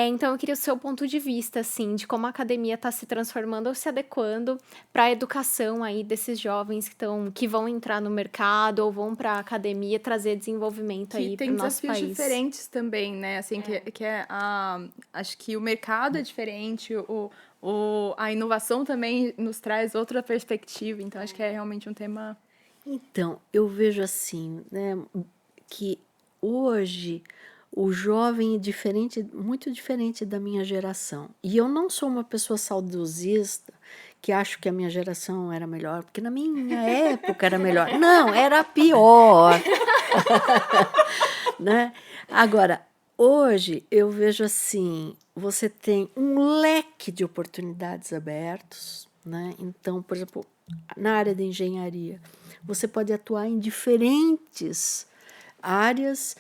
Então, eu queria o seu ponto de vista, assim, de como a academia está se transformando ou se adequando para a educação aí desses jovens que vão entrar no mercado ou vão para a academia trazer desenvolvimento aí para o nosso Tem desafios país. diferentes também, né? Assim, acho que o mercado é diferente, a inovação também nos traz outra perspectiva. Então, acho que é realmente um tema... Então, eu vejo assim, né, que hoje o jovem é diferente, muito diferente da minha geração. E eu não sou uma pessoa saudosista que acho que a minha geração era melhor, porque na minha época era melhor. Não, era pior. Né? Agora, hoje eu vejo assim, você tem um leque de oportunidades abertos, né? Então, por exemplo, na área de engenharia, você pode atuar em diferentes áreas,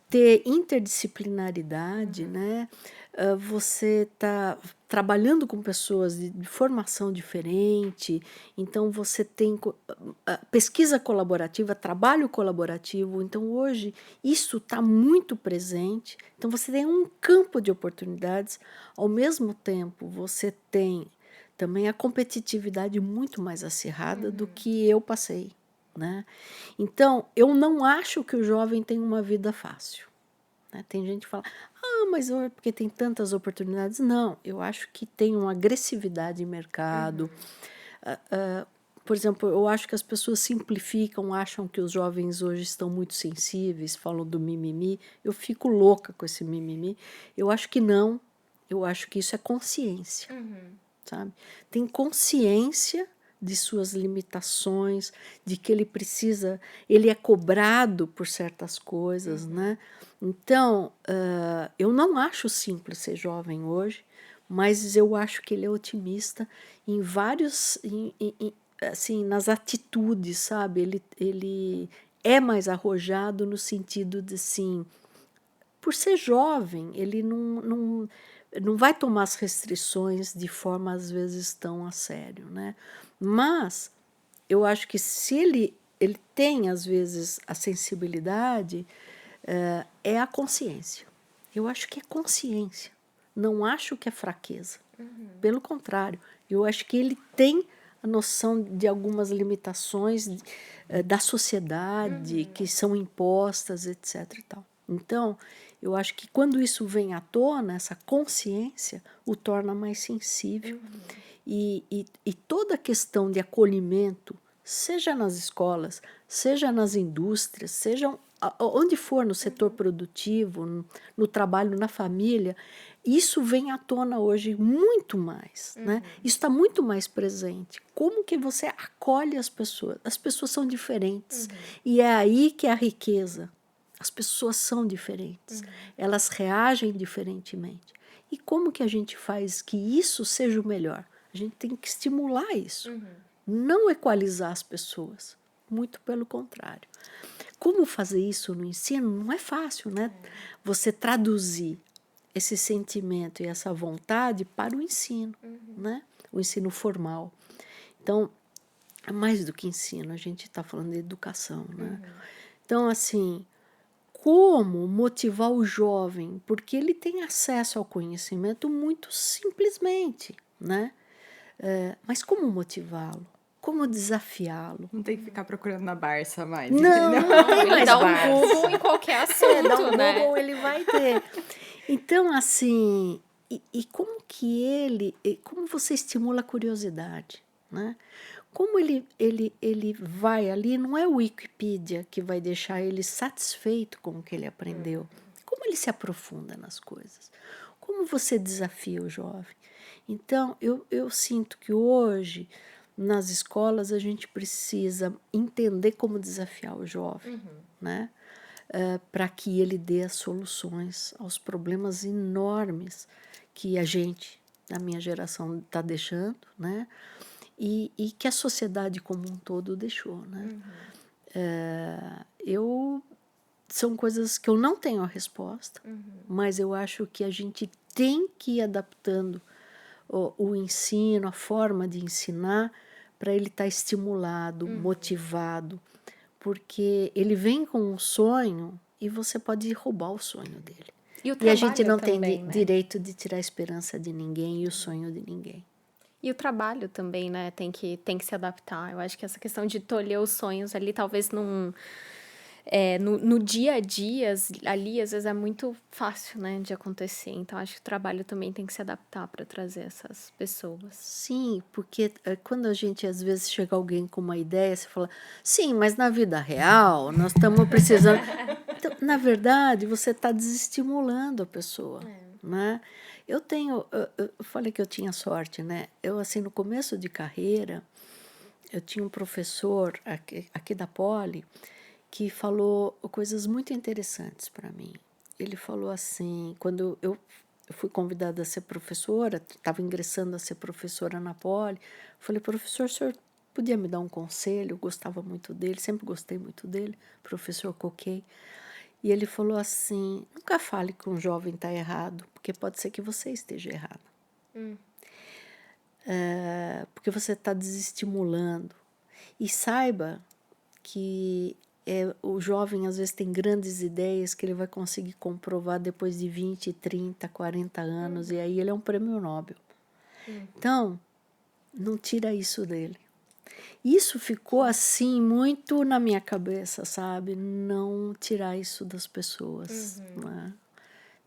ter interdisciplinaridade, né? Você está trabalhando com pessoas de formação diferente, então você tem pesquisa colaborativa, trabalho colaborativo, então hoje isso está muito presente, então você tem um campo de oportunidades, ao mesmo tempo você tem também a competitividade muito mais acirrada do que eu passei, né? Então, eu não acho que o jovem tem uma vida fácil, né? Tem gente que fala, mas é porque tem tantas oportunidades. Não, eu acho que tem uma agressividade em mercado. Por exemplo, eu acho que as pessoas simplificam, acham que os jovens hoje estão muito sensíveis, falam do mimimi. Eu fico louca com esse mimimi. Eu acho que não. Eu acho que isso é consciência, sabe? Tem consciência de suas limitações, de que ele é cobrado por certas coisas, né? Então, eu não acho simples ser jovem hoje, mas eu acho que ele é otimista em vários, assim, nas atitudes, sabe? Ele é mais arrojado no sentido de, assim, por ser jovem, ele não vai tomar as restrições de forma, às vezes, tão a sério, né? Mas eu acho que se ele tem, às vezes, a sensibilidade, é a consciência. Eu acho que é consciência. Não acho que é fraqueza. Pelo contrário, eu acho que ele tem a noção de algumas limitações da sociedade que são impostas, etc. E tal. Então, eu acho que quando isso vem à tona, essa consciência o torna mais sensível. E toda a questão de acolhimento, seja nas escolas, seja nas indústrias, sejam onde for, no setor produtivo, no trabalho, na família, isso vem à tona hoje muito mais, né? Isso está muito mais presente. Como que você acolhe as pessoas? As pessoas são diferentes. E é aí que é a riqueza. As pessoas são diferentes. Elas reagem diferentemente. E como que a gente faz que isso seja o melhor? A gente tem que estimular isso. Não equalizar as pessoas. Muito pelo contrário. Como fazer isso no ensino? Não é fácil, né? Você traduzir esse sentimento e essa vontade para o ensino, né? O ensino formal. Então, é mais do que ensino, a gente está falando de educação, né? Então, assim, como motivar o jovem? Porque ele tem acesso ao conhecimento muito simplesmente, né? Mas como motivá-lo? Como desafiá-lo? Não tem que ficar procurando na Barça mais, Não, entendeu? não tem Ele mais dá um Barça. Google em qualquer assunto, Dá um né? Google, ele vai ter. Então, assim, e como que como você estimula a curiosidade, né? Como ele vai ali, não é o Wikipedia que vai deixar ele satisfeito com o que ele aprendeu. Como ele se aprofunda nas coisas? Como você desafia o jovem? Então, eu sinto que hoje, nas escolas, a gente precisa entender como desafiar o jovem, né? Para que ele dê as soluções aos problemas enormes que a gente, da minha geração, está deixando, né? E que a sociedade como um todo deixou, né? São coisas que eu não tenho a resposta, mas eu acho que a gente tem que ir adaptando o ensino, a forma de ensinar, para ele estar estimulado, motivado, porque ele vem com um sonho e você pode roubar o sonho dele. E a gente não também, tem né? direito de tirar a esperança de ninguém e o sonho de ninguém. E o trabalho também, né? Tem que se adaptar. Eu acho que essa questão de tolher os sonhos ali, talvez no dia a dia, ali, às vezes é muito fácil, né, de acontecer. Então, acho que o trabalho também tem que se adaptar para trazer essas pessoas. Sim, porque quando a gente, às vezes, chega alguém com uma ideia, você fala, sim, mas na vida real, nós estamos precisando... Então, na verdade, você está desestimulando a pessoa, né? Eu falei que eu tinha sorte, né? Eu, assim, no começo de carreira, eu tinha um professor aqui da Poli que falou coisas muito interessantes para mim. Ele falou assim, quando eu fui convidada a ser professora, estava ingressando a ser professora na Poli, falei, professor, o senhor podia me dar um conselho? Eu gostava muito dele, sempre gostei muito dele, professor Coquei. E ele falou assim, nunca fale que um jovem está errado, porque pode ser que você esteja errado. Porque você está desestimulando. E saiba que o jovem às vezes tem grandes ideias que ele vai conseguir comprovar depois de 20, 30, 40 anos, e aí ele é um prêmio Nobel. Então, não tira isso dele. Isso ficou assim muito na minha cabeça, sabe? Não tirar isso das pessoas. Né?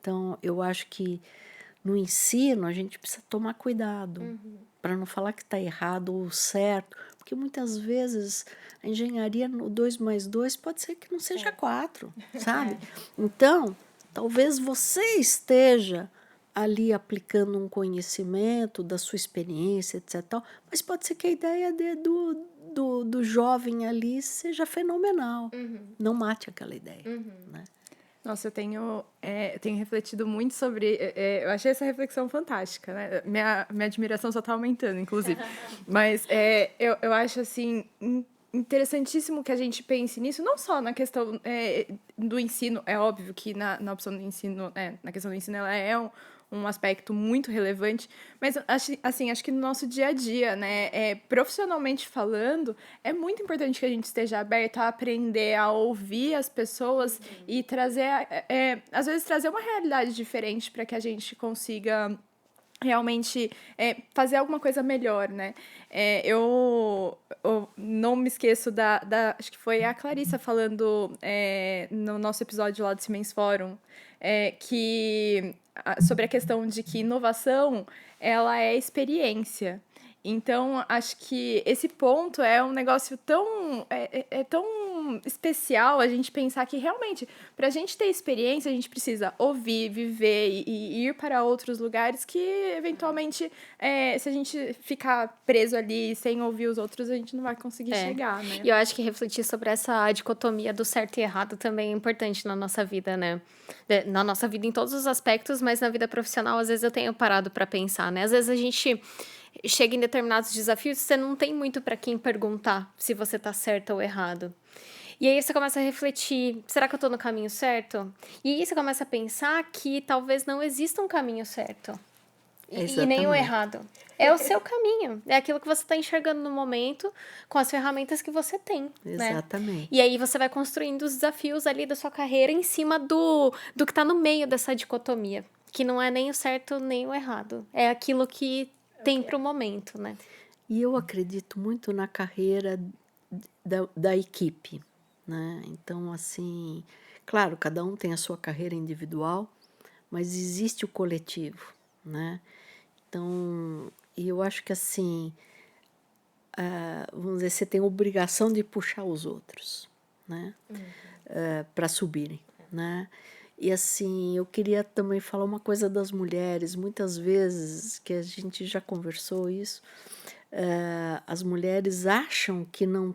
Então, eu acho que no ensino a gente precisa tomar cuidado para não falar que está errado ou certo, porque muitas vezes a engenharia no 2+2 pode ser que não seja 4, sabe? Então, talvez você esteja ali aplicando um conhecimento da sua experiência, etc. Mas pode ser que a ideia do jovem ali seja fenomenal. Não mate aquela ideia. Né? Nossa, eu tenho refletido muito sobre... eu achei essa reflexão fantástica, né? Minha admiração só está aumentando, inclusive. Mas eu acho, assim, interessantíssimo que a gente pense nisso, não só na questão do ensino. É óbvio que na opção do ensino, na questão do ensino, ela é um aspecto muito relevante, mas assim, acho que no nosso dia a dia, né, profissionalmente falando, é muito importante que a gente esteja aberto a aprender, a ouvir as pessoas e trazer, às vezes trazer uma realidade diferente para que a gente consiga realmente fazer alguma coisa melhor, né? Eu não me esqueço acho que foi a Clarissa falando no nosso episódio lá do Siemens Fórum, sobre a questão de que inovação, ela é experiência. Então, acho que esse ponto é um negócio tão, tão especial a gente pensar que realmente, para a gente ter experiência, a gente precisa ouvir, viver e ir para outros lugares que, eventualmente, se a gente ficar preso ali sem ouvir os outros, a gente não vai conseguir chegar, né? E eu acho que refletir sobre essa dicotomia do certo e errado também é importante na nossa vida, né? Na nossa vida em todos os aspectos, mas na vida profissional, às vezes eu tenho parado para pensar, né? Às vezes a gente chega em determinados desafios, você não tem muito para quem perguntar se você tá certo ou errado. E aí você começa a refletir, será que eu tô no caminho certo? E aí você começa a pensar que talvez não exista um caminho certo. E nem o Exatamente. errado. É o seu caminho. É aquilo que você está enxergando no momento com as ferramentas que você tem, né? Exatamente. E aí você vai construindo os desafios ali da sua carreira em cima do que está no meio dessa dicotomia. Que não é nem o certo nem o errado. É aquilo que tem para o momento, né? E eu acredito muito na carreira da equipe, né? Então, assim, claro, cada um tem a sua carreira individual, mas existe o coletivo, né? Então, e eu acho que assim, vamos dizer, você tem a obrigação de puxar os outros, né? Para subirem, né? E assim, eu queria também falar uma coisa das mulheres. Muitas vezes, que a gente já conversou isso, as mulheres acham que não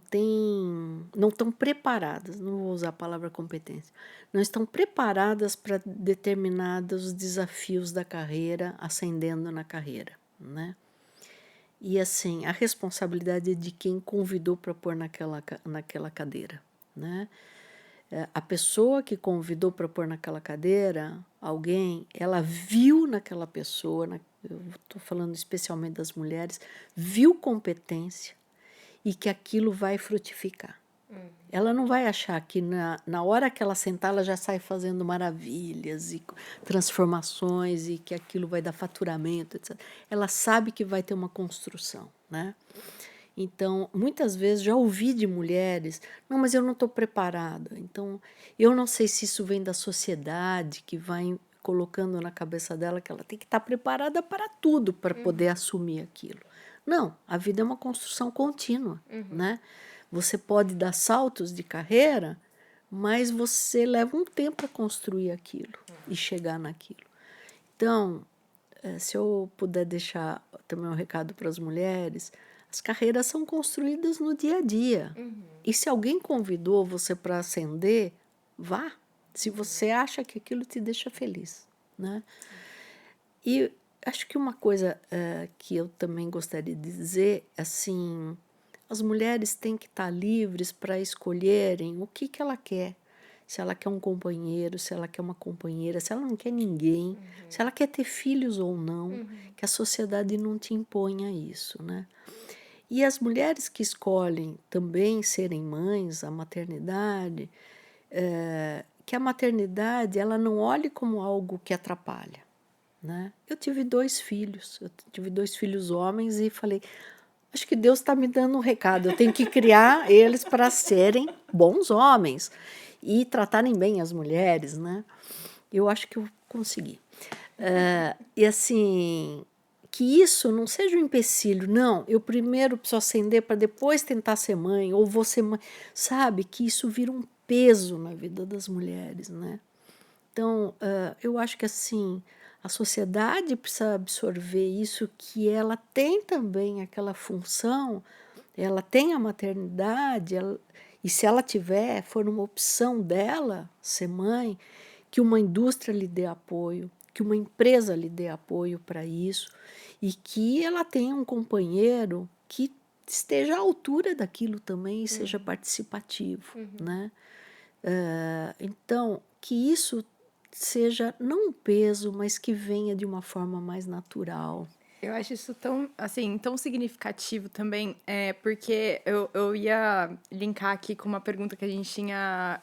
estão preparadas, não vou usar a palavra competência, não estão preparadas para determinados desafios da carreira, ascendendo na carreira, né? E assim, a responsabilidade é de quem convidou para pôr naquela cadeira, né? A pessoa que convidou para pôr naquela cadeira, alguém, ela viu naquela pessoa, eu estou falando especialmente das mulheres, viu competência e que aquilo vai frutificar. Ela não vai achar que na hora que ela sentar, ela já sai fazendo maravilhas e transformações e que aquilo vai dar faturamento, etc. Ela sabe que vai ter uma construção, né? Então, muitas vezes já ouvi de mulheres, não, mas eu não estou preparada. Então, eu não sei se isso vem da sociedade que vai colocando na cabeça dela que ela tem que estar preparada para tudo para poder assumir aquilo. Não, a vida é uma construção contínua, né? Você pode dar saltos de carreira, mas você leva um tempo a construir aquilo e chegar naquilo. Então, se eu puder deixar também um recado para as mulheres, as carreiras são construídas no dia a dia. E se alguém convidou você para ascender, vá. Se você acha que aquilo te deixa feliz, né? E acho que uma coisa que eu também gostaria de dizer, assim, as mulheres têm que estar livres para escolherem o que ela quer. Se ela quer um companheiro, se ela quer uma companheira, se ela não quer ninguém, se ela quer ter filhos ou não, que a sociedade não te imponha isso, né? E as mulheres que escolhem também serem mães, a maternidade, que a maternidade ela não olhe como algo que atrapalha, né? Eu tive 2 filhos, homens e falei, acho que Deus está me dando um recado, eu tenho que criar eles para serem bons homens e tratarem bem as mulheres, né? Eu acho que eu consegui. E assim, que isso não seja um empecilho, não, eu primeiro preciso ascender para depois tentar ser mãe, ou vou ser mãe, sabe? Que isso vira um peso na vida das mulheres, né? Então, eu acho que assim, a sociedade precisa absorver isso, que ela tem também aquela função, ela tem a maternidade, e se ela for uma opção dela ser mãe, que uma indústria lhe dê apoio, que uma empresa lhe dê apoio para isso, e que ela tenha um companheiro que esteja à altura daquilo também e seja participativo, né? Então, que isso seja não um peso, mas que venha de uma forma mais natural. Eu acho isso tão, assim, tão significativo também, porque eu ia linkar aqui com uma pergunta que a gente tinha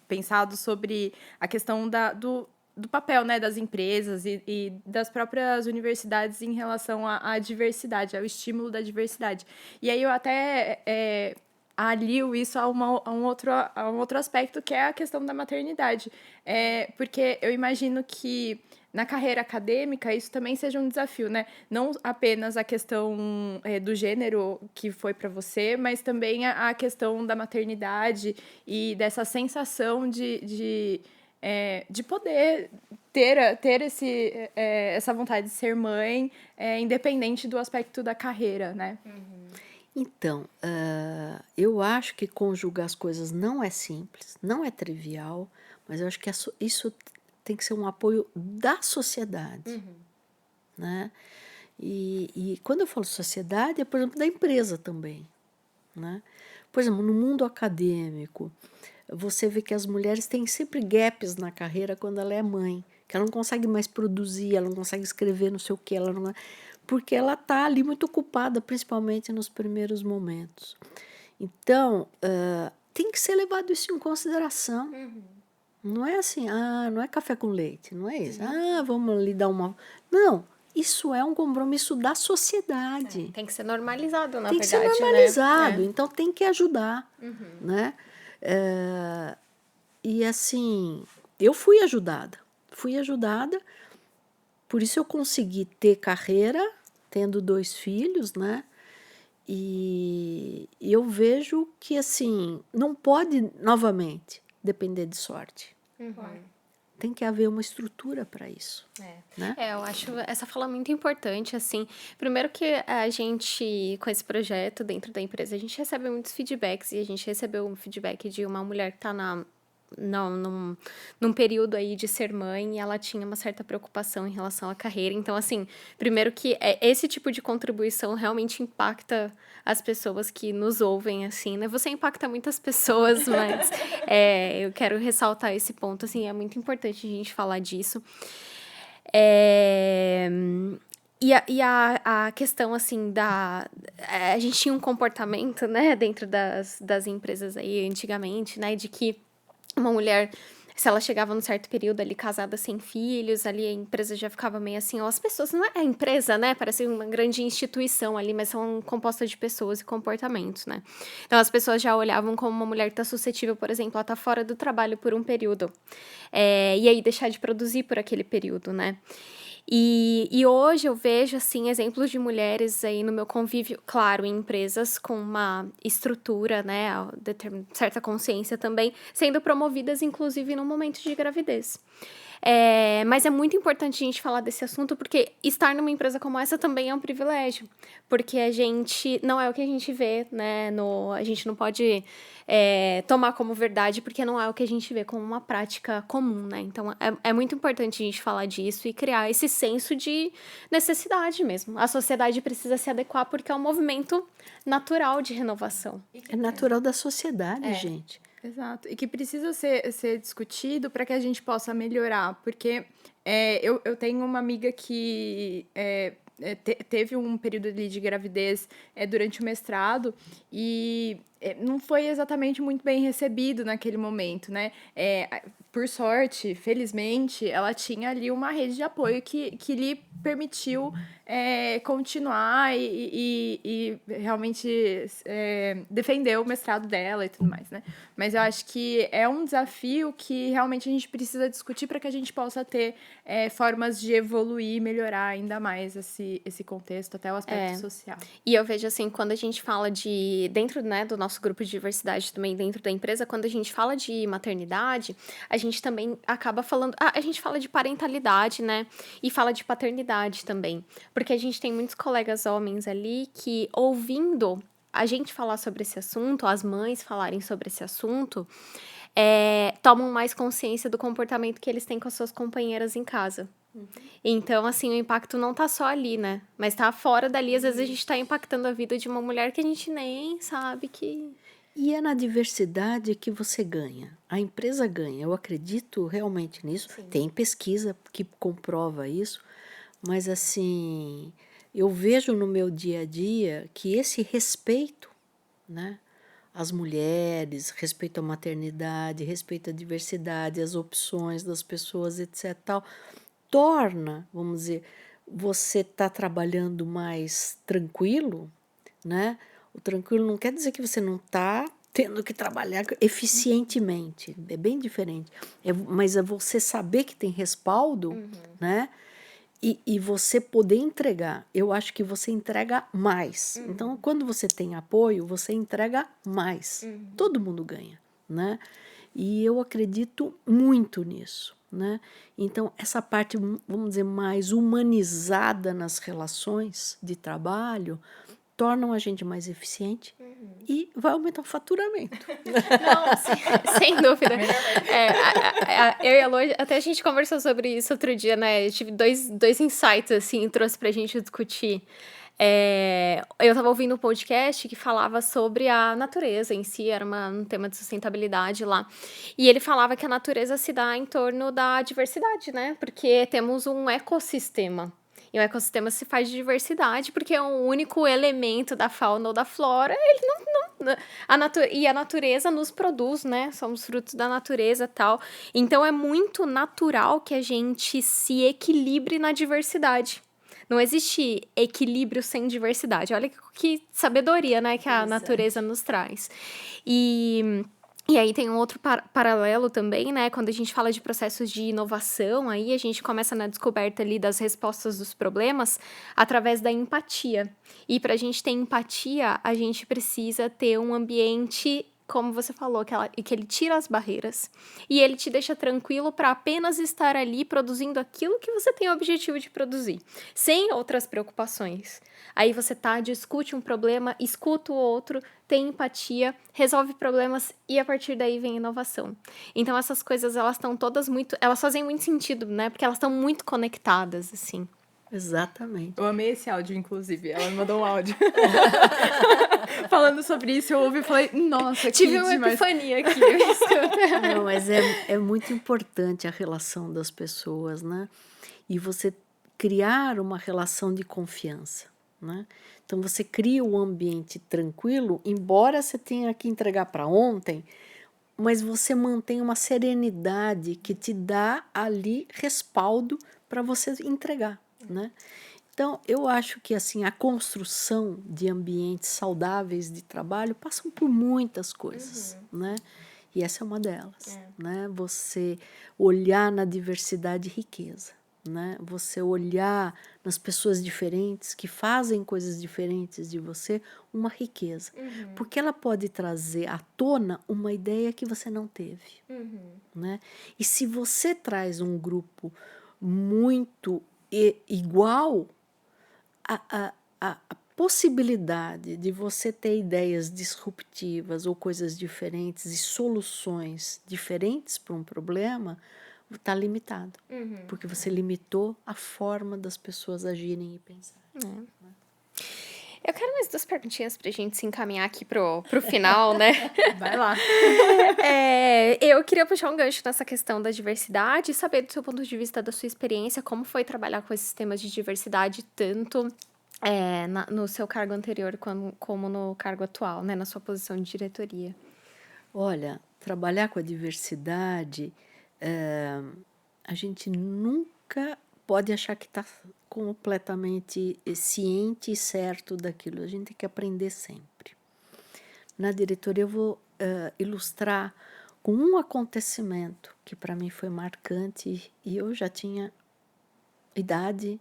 pensado sobre a questão do papel, né, das empresas e das próprias universidades em relação à diversidade, ao estímulo da diversidade. E aí eu até alio isso a um outro aspecto, que é a questão da maternidade. Porque eu imagino que na carreira acadêmica isso também seja um desafio, né? Não apenas a questão do gênero que foi para você, mas também a questão da maternidade e dessa sensação de poder ter essa vontade de ser mãe, independente do aspecto da carreira, né? Então, eu acho que conjugar as coisas não é simples, não é trivial, mas eu acho que isso tem que ser um apoio da sociedade, né? E quando eu falo sociedade, é, por exemplo, da empresa também, né? Por exemplo, no mundo acadêmico, você vê que as mulheres têm sempre gaps na carreira quando ela é mãe, que ela não consegue mais produzir, ela não consegue escrever não sei o que, porque ela está ali muito ocupada, principalmente nos primeiros momentos. Então, tem que ser levado isso em consideração. Não é assim, não é café com leite, não é isso. Vamos ali dar uma... Não, isso é um compromisso da sociedade. Tem que ser normalizado, na Tem que ser verdade, normalizado, né? então tem que ajudar, né? E assim, eu fui ajudada, por isso eu consegui ter carreira, tendo 2 filhos, né? E eu vejo que assim, não pode novamente depender de sorte. Tem que haver uma estrutura para isso. Né? Eu acho essa fala muito importante, assim. Primeiro que a gente, com esse projeto dentro da empresa, a gente recebe muitos feedbacks, e a gente recebeu um feedback de uma mulher que está num período aí de ser mãe, e ela tinha uma certa preocupação em relação à carreira. Então, assim, primeiro que esse tipo de contribuição realmente impacta as pessoas que nos ouvem, assim, né? Você impacta muitas pessoas, mas eu quero ressaltar esse ponto, assim, é muito importante a gente falar disso. E a questão, assim, a gente tinha um comportamento, né, dentro das empresas aí, antigamente, né, de que uma mulher, se ela chegava num certo período ali, casada sem filhos, ali a empresa já ficava meio assim, as pessoas, não é a empresa, né, parece uma grande instituição ali, mas são compostas de pessoas e comportamentos, né. Então, as pessoas já olhavam como uma mulher que tá suscetível, por exemplo, ela tá fora do trabalho por um período, e aí deixar de produzir por aquele período, né. E hoje eu vejo, assim, exemplos de mulheres aí no meu convívio, claro, em empresas com uma estrutura, né, certa consciência também, sendo promovidas, inclusive, no momento de gravidez. Mas é muito importante a gente falar desse assunto, porque estar numa empresa como essa também é um privilégio, porque a gente, não é o que a gente vê, né, a gente não pode tomar como verdade, porque não é o que a gente vê como uma prática comum, né, então é muito importante a gente falar disso e criar esse senso de necessidade mesmo. A sociedade precisa se adequar porque é um movimento natural de renovação. É natural da sociedade, gente. Exato. E que precisa ser discutido para que a gente possa melhorar. Porque eu tenho uma amiga que teve um período ali de gravidez durante o mestrado e não foi exatamente muito bem recebido naquele momento, né? Por sorte, felizmente, ela tinha ali uma rede de apoio que lhe permitiu continuar e realmente defender o mestrado dela e tudo mais, né? Mas eu acho que é um desafio que realmente a gente precisa discutir para que a gente possa ter formas de evoluir e melhorar ainda mais esse contexto, até o aspecto social. E eu vejo assim, quando a gente fala dentro, né, do nosso grupo de diversidade também dentro da empresa, quando a gente fala de maternidade, a gente também acaba falando, a gente fala de parentalidade, né, e fala de paternidade também, porque a gente tem muitos colegas homens ali que, ouvindo a gente falar sobre esse assunto, as mães falarem sobre esse assunto, tomam mais consciência do comportamento que eles têm com as suas companheiras em casa. Então, assim, o impacto não tá só ali, né? Mas tá fora dali, às vezes a gente tá impactando a vida de uma mulher que a gente nem sabe que... E é na diversidade que você ganha. A empresa ganha. Eu acredito realmente nisso. Sim. Tem pesquisa que comprova isso. Mas, assim, eu vejo no meu dia a dia que esse respeito, né, às mulheres, respeito à maternidade, respeito à diversidade, às opções das pessoas, etc., tal, torna, vamos dizer, você está trabalhando mais tranquilo, né? O tranquilo não quer dizer que você não está tendo que trabalhar eficientemente. É bem diferente. Mas é você saber que tem respaldo, né? E você poder entregar. Eu acho que você entrega mais. Então, quando você tem apoio, você entrega mais. Todo mundo ganha, né? E eu acredito muito nisso, né? Então, essa parte, vamos dizer, mais humanizada nas relações de trabalho, tornam a gente mais eficiente e vai aumentar o faturamento. Não, sem dúvida. Eu e a Lô, até a gente conversou sobre isso outro dia, né? Eu tive dois insights, assim, trouxe pra gente discutir. Eu tava ouvindo um podcast que falava sobre a natureza em si, era um tema de sustentabilidade lá. E ele falava que a natureza se dá em torno da diversidade, né? Porque temos um ecossistema. E o ecossistema se faz de diversidade, porque é um único elemento da fauna ou da flora. Ele e a natureza nos produz, né? Somos frutos da natureza e tal. Então é muito natural que a gente se equilibre na diversidade. Não existe equilíbrio sem diversidade. Olha que sabedoria, né, que a natureza nos traz. E aí tem um outro paralelo também, né? Quando a gente fala de processos de inovação, aí a gente começa na descoberta ali das respostas dos problemas através da empatia. E para a gente ter empatia, a gente precisa ter um ambiente, como você falou, que ele tira as barreiras. E ele te deixa tranquilo para apenas estar ali produzindo aquilo que você tem o objetivo de produzir, sem outras preocupações. Aí você discute um problema, escuta o outro, tem empatia, resolve problemas e a partir daí vem inovação. Então essas coisas, elas fazem muito sentido, né? Porque elas estão muito conectadas, assim. Exatamente. Eu amei esse áudio, inclusive. Ela me mandou um áudio. Falando sobre isso, eu ouvi e falei, nossa, tive uma epifania aqui. Não, mas é muito importante a relação das pessoas, né? E você criar uma relação de confiança, né? Então você cria um ambiente tranquilo, embora você tenha que entregar para ontem, mas você mantém uma serenidade que te dá ali respaldo para você entregar, né? Então, eu acho que assim a construção de ambientes saudáveis de trabalho passam por muitas coisas, né? E essa é uma delas, né? Você olhar na diversidade e riqueza, né? Você olhar nas pessoas diferentes que fazem coisas diferentes de você, uma riqueza, porque ela pode trazer à tona uma ideia que você não teve, né? E se você traz um grupo muito igual, a possibilidade de você ter ideias disruptivas ou coisas diferentes e soluções diferentes para um problema está limitado, porque você limitou a forma das pessoas agirem e pensarem. Eu quero mais 2 perguntinhas pra gente se encaminhar aqui pro final, né? Vai lá. Eu queria puxar um gancho nessa questão da diversidade e saber do seu ponto de vista, da sua experiência, como foi trabalhar com esses temas de diversidade, tanto no seu cargo anterior como no cargo atual, né? Na sua posição de diretoria. Olha, trabalhar com a diversidade, a gente nunca pode achar que está completamente ciente e certo daquilo. A gente tem que aprender sempre. Na diretoria eu vou ilustrar com um acontecimento que para mim foi marcante e eu já tinha idade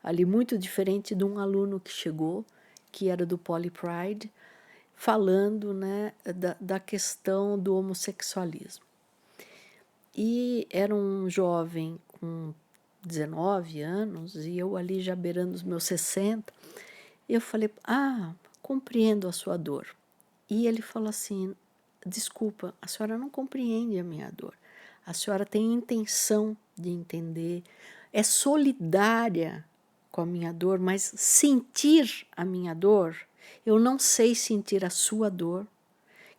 ali muito diferente de um aluno que chegou, que era do Poly Pride, falando, né, da questão do homossexualismo. E era um jovem com 19 anos e eu ali já beirando os meus 60. E eu falei, compreendo a sua dor. E ele falou assim, desculpa, a senhora não compreende a minha dor. A senhora tem intenção de entender, é solidária com a minha dor, mas sentir a minha dor, eu não sei sentir a sua dor,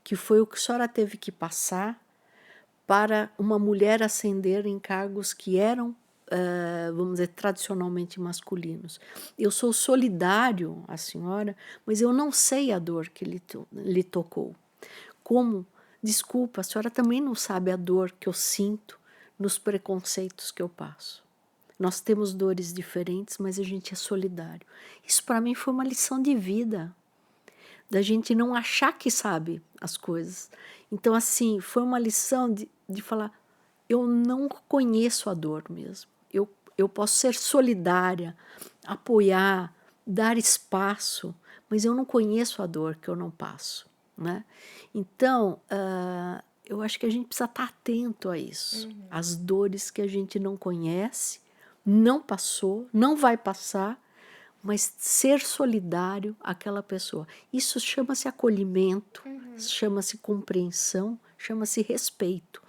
que foi o que a senhora teve que passar para uma mulher ascender em cargos que eram, vamos dizer, tradicionalmente masculinos. Eu sou solidário à senhora, mas eu não sei a dor que lhe tocou. Como, desculpa, a senhora também não sabe a dor que eu sinto nos preconceitos que eu passo. Nós temos dores diferentes, mas a gente é solidário. Isso para mim foi uma lição de vida. da gente não achar que sabe as coisas. Então, assim, foi uma lição de falar, eu não conheço a dor mesmo. Eu posso ser solidária, apoiar, dar espaço, mas eu não conheço a dor que eu não passo, né? Então, eu acho que a gente precisa estar atento a isso. As dores que a gente não conhece, não passou, não vai passar, mas ser solidário àquela pessoa. Isso chama-se acolhimento, chama-se compreensão, chama-se respeito.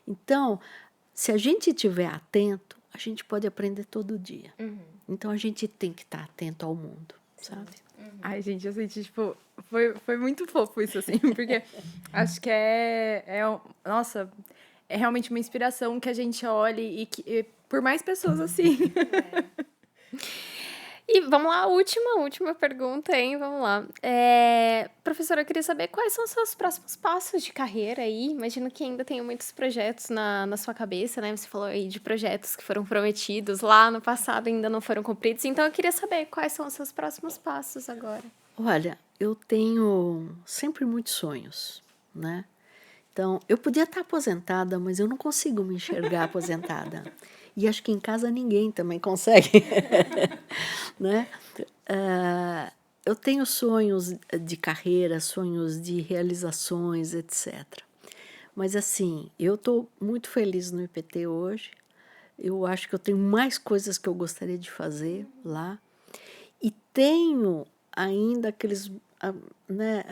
Então, se a gente estiver atento, a gente pode aprender todo dia. Então, a gente tem que estar atento ao mundo, sabe? Ai, gente, eu senti, tipo, foi muito fofo isso, assim, porque acho que nossa, é realmente uma inspiração que a gente olhe e por mais pessoas, assim. E vamos lá, última pergunta, hein? Vamos lá. Professora, eu queria saber quais são os seus próximos passos de carreira aí. Imagino que ainda tem muitos projetos na sua cabeça, né? Você falou aí de projetos que foram prometidos lá no passado e ainda não foram cumpridos. Então, eu queria saber quais são os seus próximos passos agora. Olha, eu tenho sempre muitos sonhos, né? Então, eu podia estar aposentada, mas eu não consigo me enxergar aposentada. E acho que em casa ninguém também consegue, né? Eu tenho sonhos de carreira, sonhos de realizações, etc. Mas, assim, eu estou muito feliz no IPT hoje. Eu acho que eu tenho mais coisas que eu gostaria de fazer lá. E tenho ainda aqueles, né,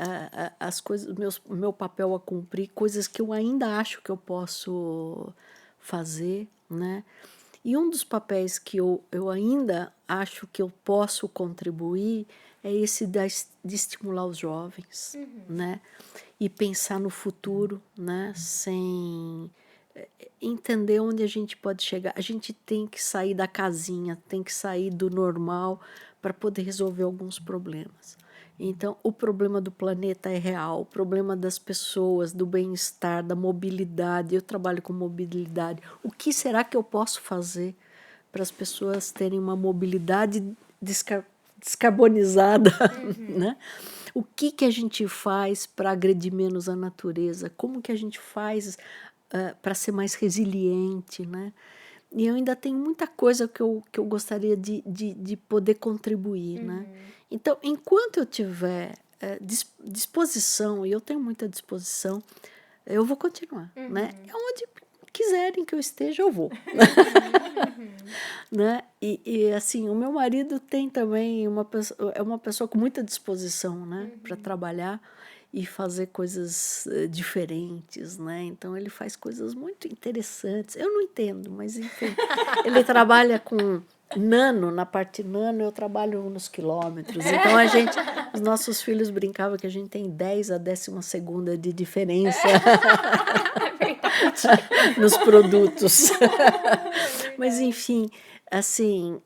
as coisas, o meu papel a cumprir, coisas que eu ainda acho que eu posso fazer, né? E um dos papéis que eu ainda acho que eu posso contribuir é esse de estimular os jovens, né? E pensar no futuro, né? Sem entender onde a gente pode chegar. A gente tem que sair da casinha, tem que sair do normal para poder resolver alguns problemas. Então, o problema do planeta é real, o problema das pessoas, do bem-estar, da mobilidade. Eu trabalho com mobilidade. O que será que eu posso fazer para as pessoas terem uma mobilidade descarbonizada, né? O que a gente faz para agredir menos a natureza? Como que a gente faz para ser mais resiliente, né? E eu ainda tenho muita coisa que eu gostaria de poder contribuir, né? Então, enquanto eu tiver disposição, e eu tenho muita disposição, eu vou continuar, né? Onde quiserem que eu esteja, eu vou. Né? E assim, o meu marido tem também é uma pessoa com muita disposição, né? Para trabalhar e fazer coisas diferentes, né? Então ele faz coisas muito interessantes. Eu não entendo, mas enfim, ele trabalha com nano, na parte nano, eu trabalho nos quilômetros. Então os nossos filhos brincavam que a gente tem 10 a 12ª de diferença nos produtos. Mas enfim, assim,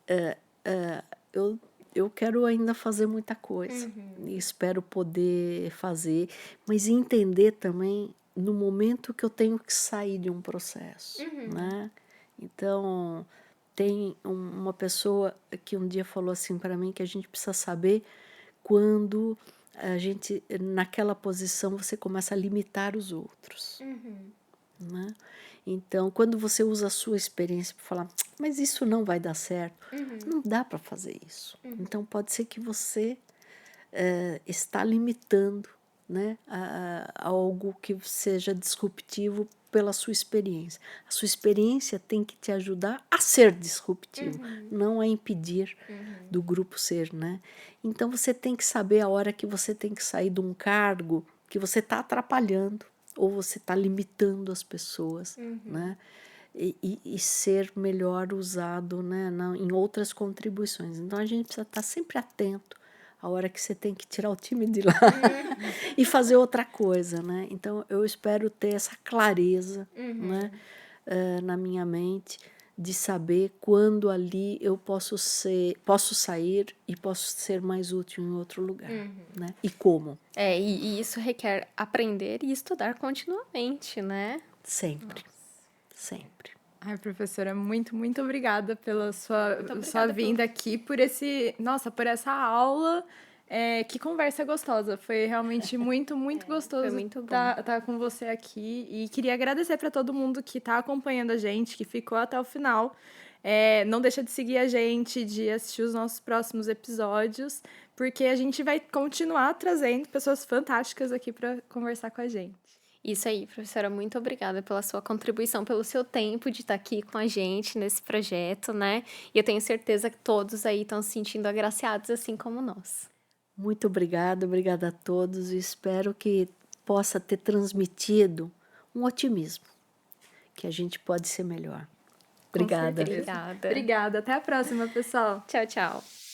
eu quero ainda fazer muita coisa e espero poder fazer, mas entender também no momento que eu tenho que sair de um processo, né? Então, tem uma pessoa que um dia falou assim para mim que a gente precisa saber quando a gente, naquela posição, você começa a limitar os outros, né? Então, quando você usa a sua experiência para falar, mas isso não vai dar certo, não dá para fazer isso. Então, pode ser que você está limitando, né, a algo que seja disruptivo pela sua experiência. A sua experiência tem que te ajudar a ser disruptivo, não a impedir do grupo ser, né? Então, você tem que saber a hora que você tem que sair de um cargo que você está atrapalhando, ou você está limitando as pessoas, né? E ser melhor usado, né, em outras contribuições. Então, a gente precisa estar sempre atento à hora que você tem que tirar o time de lá e fazer outra coisa, né? Então, eu espero ter essa clareza, né, na minha mente, de saber quando ali eu posso sair e posso ser mais útil em outro lugar, né? E como? E isso requer aprender e estudar continuamente, né? Sempre. Sempre. Ai, professora, muito, muito obrigada pela sua obrigada vinda aqui, por essa aula Que conversa gostosa. Foi realmente muito, muito gostoso foi muito bom. tá com você aqui. E queria agradecer para todo mundo que tá acompanhando a gente, que ficou até o final. Não deixa de seguir a gente, de assistir os nossos próximos episódios, porque a gente vai continuar trazendo pessoas fantásticas aqui para conversar com a gente. Isso aí, professora, muito obrigada pela sua contribuição, pelo seu tempo de estar aqui com a gente nesse projeto, né? E eu tenho certeza que todos aí estão se sentindo agraciados, assim como nós. Muito obrigada a todos e espero que possa ter transmitido um otimismo, que a gente pode ser melhor. Obrigada. Com certeza. Obrigada. Obrigada. Até a próxima, pessoal. Tchau, tchau.